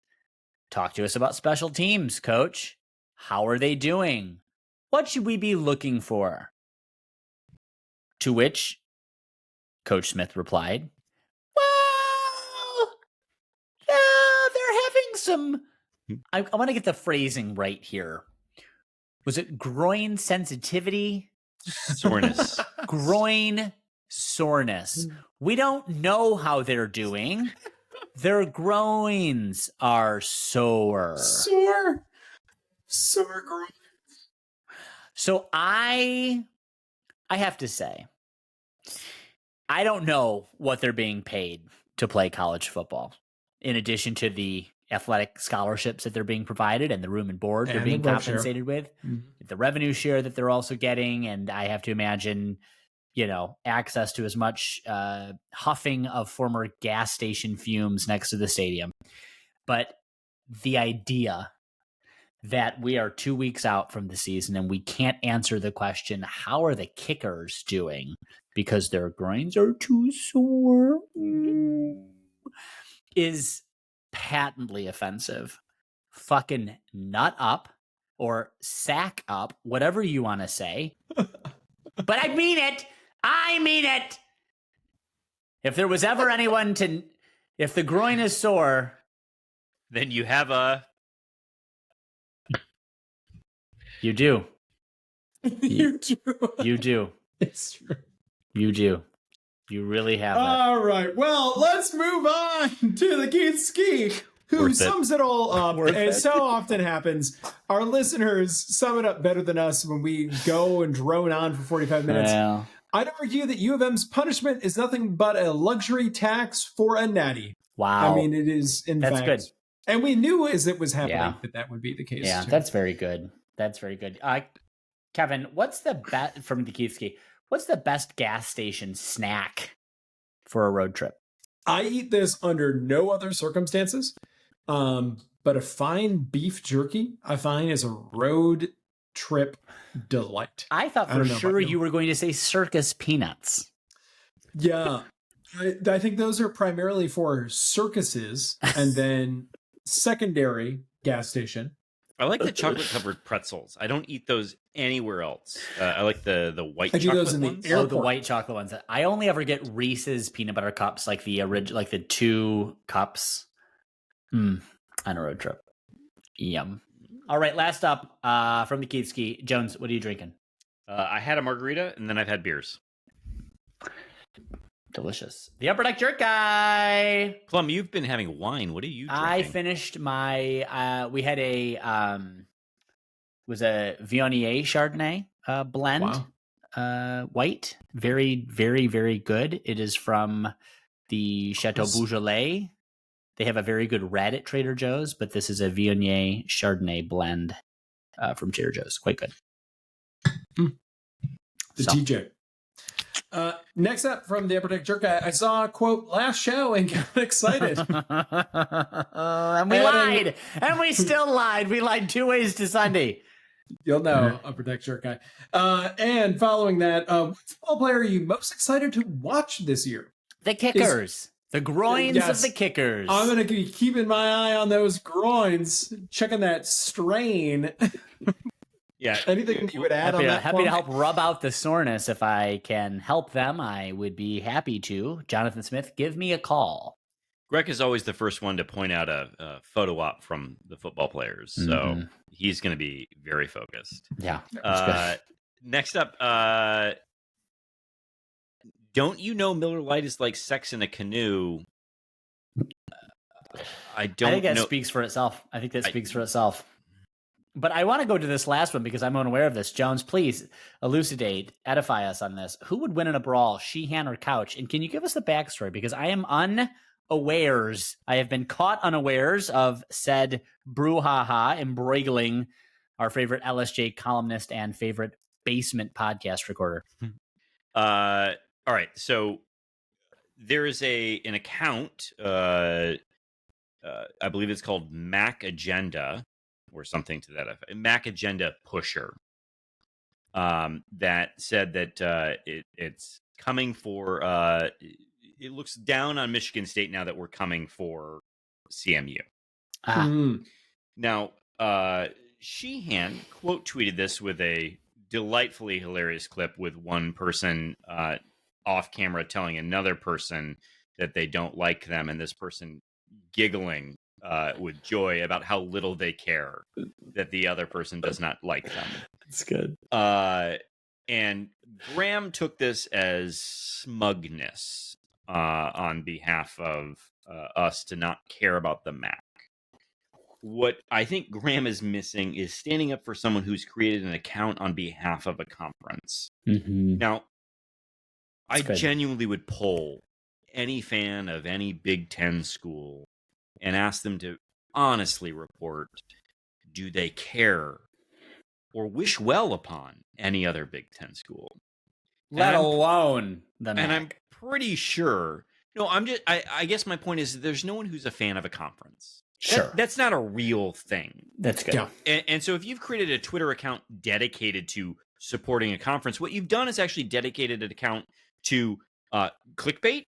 Speaker 3: talk to us about special teams, coach. How are they doing? What should we be looking for? To which Coach Smith replied, well, they're having some, I want to get the phrasing right here. Was it groin sensitivity?
Speaker 1: Soreness.
Speaker 3: Groin soreness. We don't know how they're doing. Their groins are sore.
Speaker 2: Sore groin.
Speaker 3: So I have to say, I don't know what they're being paid to play college football, in addition to the athletic scholarships that they're being provided and the room and board they're being compensated with, the revenue share that they're also getting. And I have to imagine, access to as much huffing of former gas station fumes next to the stadium. But the idea that we are 2 weeks out from the season and we can't answer the question, how are the kickers doing? Because their groins are too sore, is patently offensive. Fucking nut up or sack up, whatever you want to say. But I mean it. If there was ever anyone if the groin is sore,
Speaker 1: then you have a...
Speaker 3: You do.
Speaker 2: You do.
Speaker 3: You do.
Speaker 2: It's true.
Speaker 3: You do. You really have it.
Speaker 2: All right. Well, let's move on to the Keith Ski, who sums it all up. And so often happens. Our listeners sum it up better than us when we go and drone on for 45 minutes.
Speaker 3: Well,
Speaker 2: I'd argue that U of M's punishment is nothing but a luxury tax for a natty.
Speaker 3: Wow.
Speaker 2: I mean, it is, in
Speaker 3: That's
Speaker 2: fact.
Speaker 3: good.
Speaker 2: And we knew as it was happening
Speaker 3: Yeah.
Speaker 2: that would be the case.
Speaker 3: Yeah,
Speaker 2: too.
Speaker 3: that's very good. That's very good. Kevin, what's the best from Nikitsky? What's the best gas station snack for a road trip?
Speaker 2: I eat this under no other circumstances. But a fine beef jerky, I find, is a road trip delight.
Speaker 3: I thought for sure you were going to say circus peanuts.
Speaker 2: Yeah. I think those are primarily for circuses and then secondary gas station.
Speaker 1: I like the chocolate covered pretzels. I don't eat those anywhere else. I like the white
Speaker 2: I do
Speaker 1: chocolate
Speaker 2: those in the
Speaker 1: ones.
Speaker 2: airport.
Speaker 3: Oh, the white chocolate ones. I only ever get Reese's peanut butter cups, like the original, like the 2 cups. On a road trip. Yum. All right, last up from the Keatski. Jones, what are you drinking?
Speaker 1: I had a margarita, and then I've had beers.
Speaker 3: Delicious. The Upper Deck Jerk Guy.
Speaker 1: Plum, you've been having wine. What are you drinking?
Speaker 3: I finished my. We had was a Viognier Chardonnay blend.
Speaker 2: Wow.
Speaker 3: White. Very, very, very good. It is from the Chateau Beaujolais. They have a very good red at Trader Joe's, but this is a Viognier Chardonnay blend from Trader Joe's. Quite good.
Speaker 2: The TJ. Next up from the Upper Deck Jerk Guy, I saw a quote last show and got excited.
Speaker 3: And we lied. And we still lied. We lied 2 ways to Sunday.
Speaker 2: You'll know, Upper Deck Jerk Guy. And following that, what football player are you most excited to watch this year?
Speaker 3: The kickers. The groins of the kickers.
Speaker 2: I'm going to be keeping my eye on those groins, checking that strain.
Speaker 1: Yeah.
Speaker 2: Anything that you would add on that?
Speaker 3: Happy to help rub out the soreness. If I can help them, I would be happy to. Jonathan Smith, give me a call.
Speaker 1: Greg is always the first one to point out a photo op from the football players, so he's going to be very focused.
Speaker 3: Yeah.
Speaker 1: Next up, don't you know Miller Lite is like sex in a canoe? I
Speaker 3: think that speaks for itself. I think that speaks for itself. But I want to go to this last one because I'm unaware of this. Jones, please elucidate, edify us on this. Who would win in a brawl, Sheehan or Couch? And can you give us the backstory? Because I am unawares. I have been caught unawares of said brouhaha embroiling our favorite LSJ columnist and favorite basement podcast recorder.
Speaker 1: All right. So there is an account, I believe it's called Mac Agenda or something to that effect. Mac Agenda Pusher, that said that it's coming for, it looks down on Michigan State now that we're coming for CMU. Now, Sheehan quote tweeted this with a delightfully hilarious clip with one person off camera telling another person that they don't like them, and this person giggling with joy about how little they care that the other person does not like them.
Speaker 3: It's good.
Speaker 1: And Graham took this as smugness on behalf of us to not care about the Mac. What I think Graham is missing is standing up for someone who's created an account on behalf of a conference. Now, I genuinely would poll any fan of any Big Ten school and ask them to honestly report, do they care or wish well upon any other Big Ten school?
Speaker 3: Let alone the Mac.
Speaker 1: And I'm pretty sure, I guess my point is there's no one who's a fan of a conference.
Speaker 3: Sure.
Speaker 1: That's not a real thing.
Speaker 3: That's good.
Speaker 2: Yeah.
Speaker 1: And so if you've created a Twitter account dedicated to supporting a conference, what you've done is actually dedicated an account to clickbait,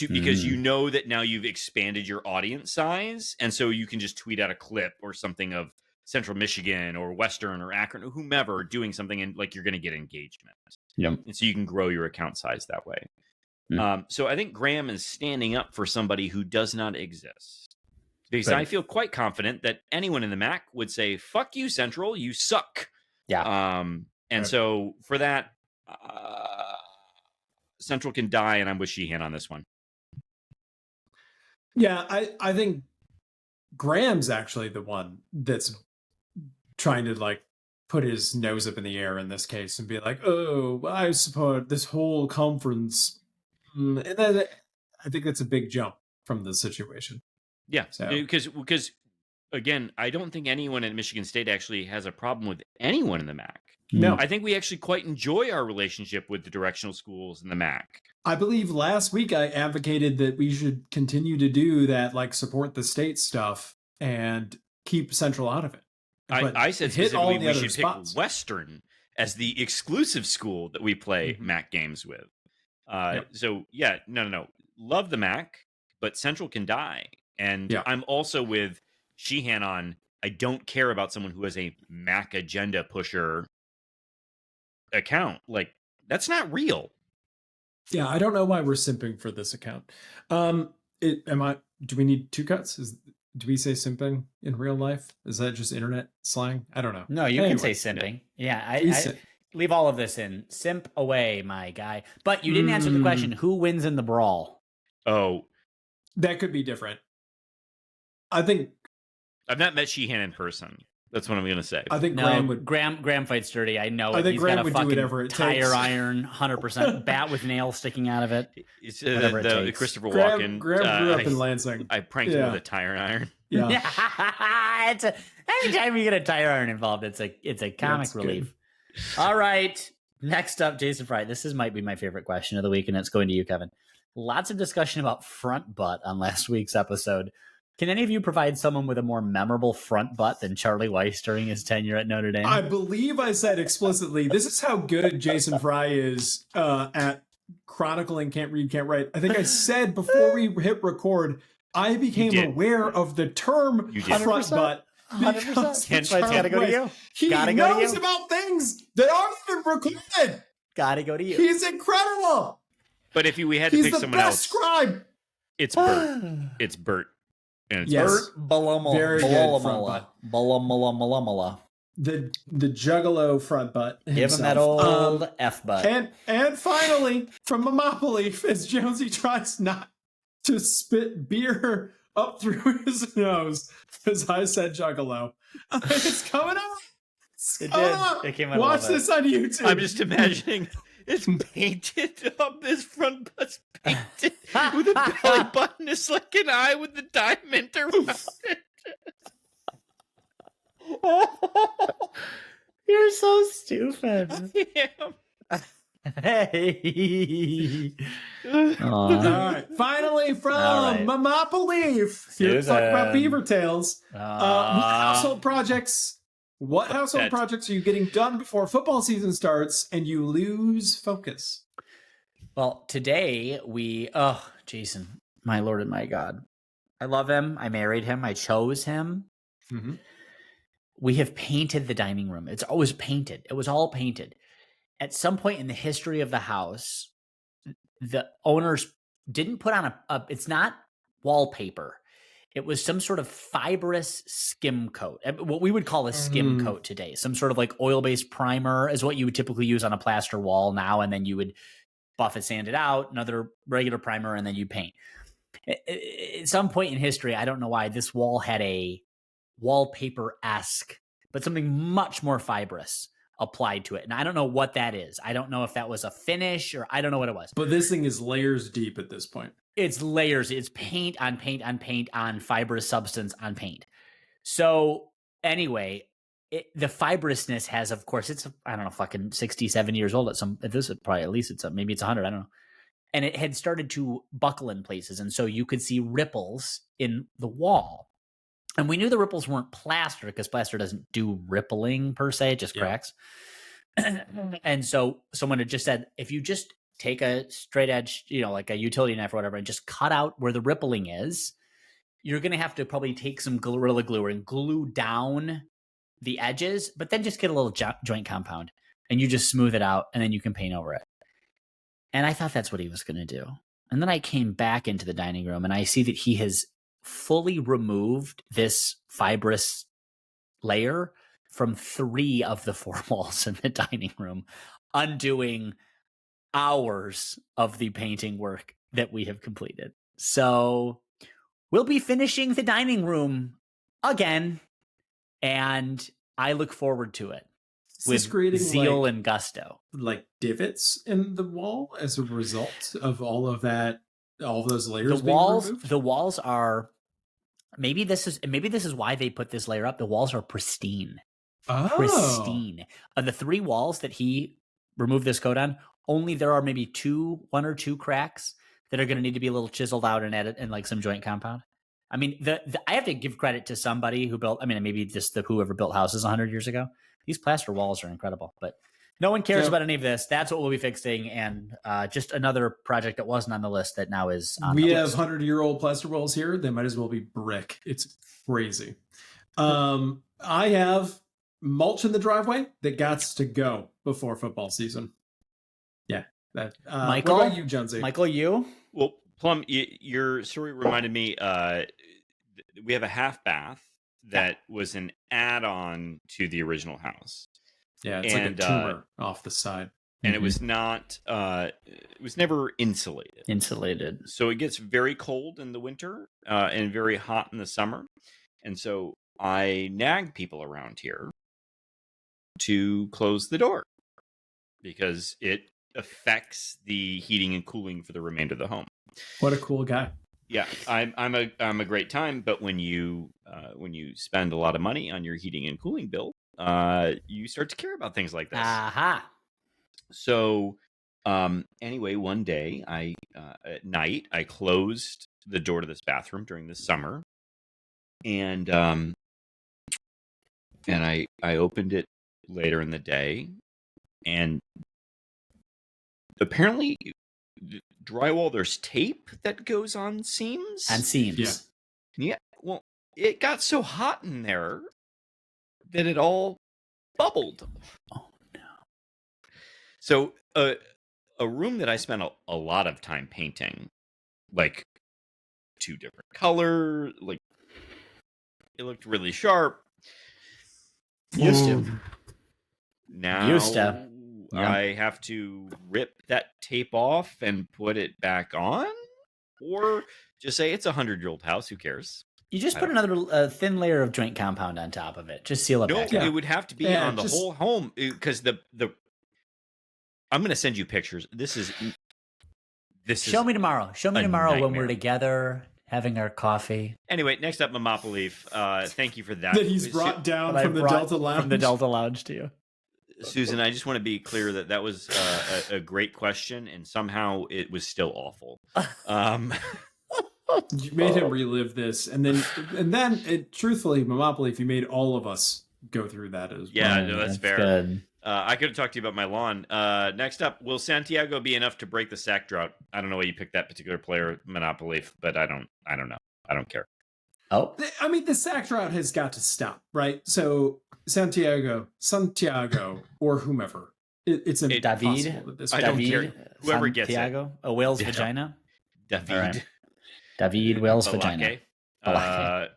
Speaker 1: because you know that now you've expanded your audience size. And so you can just tweet out a clip or something of Central Michigan or Western or Akron or whomever doing something, and like you're going to get engagement.
Speaker 3: Yep.
Speaker 1: And so you can grow your account size that way. So I think Graham is standing up for somebody who does not exist. Because I feel quite confident that anyone in the MAC would say, fuck you, Central, you suck.
Speaker 3: Yeah.
Speaker 1: So for that, Central can die, and I'm with Sheehan on this one.
Speaker 2: Yeah, I think Graham's actually the one that's trying to put his nose up in the air in this case and be like, "Oh, I support this whole conference," and then I think that's a big jump from the situation.
Speaker 1: Yeah,
Speaker 2: So
Speaker 1: because again, I don't think anyone at Michigan State actually has a problem with anyone in the MAC.
Speaker 2: no,
Speaker 1: I think we actually quite enjoy our relationship with the directional schools in the MAC.
Speaker 2: I believe last week I advocated that we should continue to do that, like support the state stuff and keep Central out of it. But
Speaker 1: I said
Speaker 2: hit all
Speaker 1: specifically
Speaker 2: the
Speaker 1: we
Speaker 2: other
Speaker 1: should
Speaker 2: spots.
Speaker 1: pick Western as the exclusive school that we play
Speaker 2: Mhm.
Speaker 1: MAC games with.
Speaker 2: Yep.
Speaker 1: So yeah, no. Love the MAC, but Central can die. And
Speaker 2: Yeah.
Speaker 1: I'm also with Sheehan on, I don't care about someone who has a MAC agenda pusher account. Like, that's not real.
Speaker 2: Yeah, I don't know why we're simping for this account. Do we need two cuts? Do we say simping in real life? Is that just internet slang? I don't know.
Speaker 3: No, you
Speaker 2: Anyway,
Speaker 3: can say simping. Yeah, I
Speaker 2: simp.
Speaker 3: leave all of this in. Simp away, my guy. But you didn't answer the question, who wins in the brawl?
Speaker 1: Oh,
Speaker 2: That could be different. I think
Speaker 1: I've not met Sheehan in person. That's what I'm going to say.
Speaker 3: No, Graham fights dirty. I know it.
Speaker 2: I think
Speaker 3: He's
Speaker 2: Graham
Speaker 3: got a
Speaker 2: would do
Speaker 3: fucking
Speaker 2: whatever it
Speaker 3: tire
Speaker 2: takes.
Speaker 3: iron, 100% bat with nails sticking out of it.
Speaker 1: It's
Speaker 3: Whatever it
Speaker 1: the
Speaker 3: takes.
Speaker 1: Christopher
Speaker 2: Graham
Speaker 1: Walken.
Speaker 2: grew up in Lansing.
Speaker 1: I pranked him
Speaker 2: Yeah.
Speaker 1: with a tire iron.
Speaker 2: Yeah.
Speaker 3: Anytime you get a tire iron involved, it's a comic
Speaker 2: That's
Speaker 3: relief. All right. Next up, Jason Fry. This might be my favorite question of the week, and it's going to you, Kevin. Lots of discussion about front butt on last week's episode. Can any of you provide someone with a more memorable front butt than Charlie Weiss during his tenure at Notre Dame?
Speaker 2: I believe I said explicitly, this is how good Jason Fry is at chronicling can't read, can't write. I think I said before we hit record, I became aware of the term front butt.
Speaker 3: 100%.
Speaker 2: That's
Speaker 3: That's why it's got to go to you.
Speaker 2: He
Speaker 3: Gotta go to
Speaker 2: knows
Speaker 3: you.
Speaker 2: about things that aren't even recorded.
Speaker 3: Got to go to you.
Speaker 2: He's incredible.
Speaker 1: But if we had to
Speaker 2: He's
Speaker 1: pick
Speaker 2: the
Speaker 1: someone
Speaker 2: best
Speaker 1: else,
Speaker 2: scribe.
Speaker 1: it's Bert. It's Bert. And it's
Speaker 2: Yes.
Speaker 1: Bert.
Speaker 2: Very good front butt.
Speaker 3: Balamala.
Speaker 2: The juggalo front butt.
Speaker 3: Give him that
Speaker 2: himself.
Speaker 3: old F butt.
Speaker 2: And finally, from Mamopoli, as Jonesy tries not to spit beer up through his nose, as I said juggalo. It's coming out.
Speaker 3: It did. It came out.
Speaker 2: Watch this on YouTube.
Speaker 1: I'm just imagining it's painted up. This front butt's painted with a belly button. It's like an eye with the diamond around it.
Speaker 3: You're so stupid.
Speaker 1: Yeah.
Speaker 3: Hey.
Speaker 2: All right. Finally, from
Speaker 3: All right.
Speaker 2: Mamopoli, here to talk about beaver tails. What household projects? What household projects are you getting done before football season starts and you lose focus?
Speaker 3: Well, today Jason, my Lord and my God. I love him. I married him. I chose him.
Speaker 2: Mm-hmm.
Speaker 3: We have painted the dining room. It's always painted. It was all painted. At some point in the history of the house, the owners didn't put on it's not wallpaper. It was some sort of fibrous skim coat, what we would call a skim coat today. Some sort of like oil-based primer is what you would typically use on a plaster wall now, and then you would buff it, sand it out, another regular primer, and then you paint. At some point in history, I don't know why, this wall had a wallpaper-esque, but something much more fibrous applied to it. And I don't know what that is. I don't know if that was a finish or I don't know what it was.
Speaker 2: But this thing is layers deep at this point.
Speaker 3: It's layers. It's paint on paint on paint on fibrous substance on paint. So anyway, the fibrousness has, of course, it's, I don't know, fucking 67 years old at this is probably, at least maybe it's 100. I don't know. And it had started to buckle in places. And so you could see ripples in the wall. And we knew the ripples weren't plaster because plaster doesn't do rippling per se, it just cracks. And so someone had just said, if you just take a straight edge, like a utility knife or whatever, and just cut out where the rippling is, you're going to have to probably take some Gorilla Glue and glue down the edges, but then just get a little joint compound and you just smooth it out and then you can paint over it. And I thought that's what he was going to do. And then I came back into the dining room and I see that he has fully removed this fibrous layer from 3 of the 4 walls in the dining room, undoing hours of the painting work that we have completed. So we'll be finishing the dining room again, and I look forward to it. with
Speaker 2: creating
Speaker 3: zeal and gusto.
Speaker 2: like divots in the wall as a result of all of that, all of those layers being removed?
Speaker 3: The walls are maybe this is why they put this layer up. The walls are pristine. Pristine. Of the 3 walls that he removed this coat on, only there are maybe 1 or 2 cracks that are going to need to be a little chiseled out and added, and like some joint compound. I mean, I have to give credit to somebody who built. I mean, maybe just whoever built houses 100 years ago. These plaster walls are incredible, but no one cares about any of this. That's what we'll be fixing, and just another project that wasn't on the list that now is on
Speaker 2: We
Speaker 3: the
Speaker 2: have
Speaker 3: list.
Speaker 2: 100-year-old plaster walls here. They might as well be brick. It's crazy. I have mulch in the driveway that gots to go before football season. Yeah. That.
Speaker 3: Michael?
Speaker 2: What about you, Jonesy?
Speaker 3: Michael, you?
Speaker 1: Well, Plum, your story reminded me. We have a half bath that was an add-on to the original house.
Speaker 2: Yeah, it's like a tumor off the side.
Speaker 1: And it was not. It was never insulated.
Speaker 3: Insulated.
Speaker 1: So it gets very cold in the winter and very hot in the summer. And so I nag people around here to close the door because it affects the heating and cooling for the remainder of the home.
Speaker 2: What a cool guy.
Speaker 1: Yeah, I'm a great time, but when you spend a lot of money on your heating and cooling bill, you start to care about things like this.
Speaker 3: Aha.
Speaker 1: So anyway, one day at night I closed the door to this bathroom during the summer, and I opened it later in the day, and apparently drywall, there's tape that goes on seams.
Speaker 3: And seams.
Speaker 1: Yeah. Well, it got so hot in there that it all bubbled.
Speaker 3: Oh no.
Speaker 1: So a room that I spent a lot of time painting, like 2 different colors, like it looked really sharp.
Speaker 3: Used to.
Speaker 1: Now
Speaker 3: Used to. Yeah.
Speaker 1: I have to rip that tape off and put it back on, or just say it's a 100-year-old house. Who cares?
Speaker 3: You just put another thin layer of joint compound on top of it. Just seal it back up.
Speaker 1: It would have to be on the whole home because the. I'm going to send you pictures. This is.
Speaker 3: Show me tomorrow. Show me tomorrow when we're together having our coffee.
Speaker 1: Anyway, next up, Mama Leaf. Thank you for that.
Speaker 2: That he's brought down from the Delta Lounge.
Speaker 3: From the Delta Lounge to you.
Speaker 1: Susan, I just want to be clear that was a great question, and somehow it was still awful.
Speaker 2: You made him relive this, and then truthfully, Mama Leaf, you made all of us go through that as well.
Speaker 1: Yeah, no, that's fair.
Speaker 3: Good.
Speaker 1: I could have talked to you about my lawn. Next up, will Santiago be enough to break the sack drought? I don't know why you picked that particular player, Monopoly, but I don't know. I don't care.
Speaker 3: Oh,
Speaker 2: I mean, the sack drought has got to stop, right? So Santiago, or whomever, it's impossible
Speaker 3: David.
Speaker 2: at this
Speaker 1: I
Speaker 2: point.
Speaker 1: don't care. Whoever gets it.
Speaker 3: Santiago, a whale's vagina.
Speaker 1: David.
Speaker 3: All right. David whale's
Speaker 1: Balake.
Speaker 3: vagina.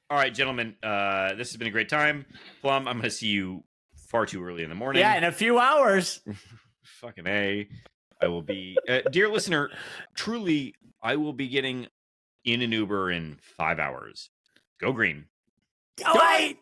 Speaker 1: All right, gentlemen. This has been a great time. Plum, I'm going to see you far too early in the morning.
Speaker 3: Yeah, in a few hours.
Speaker 1: Fucking A. I will be... dear listener, truly, I will be getting in an Uber in 5 hours. Go green.
Speaker 3: Go white!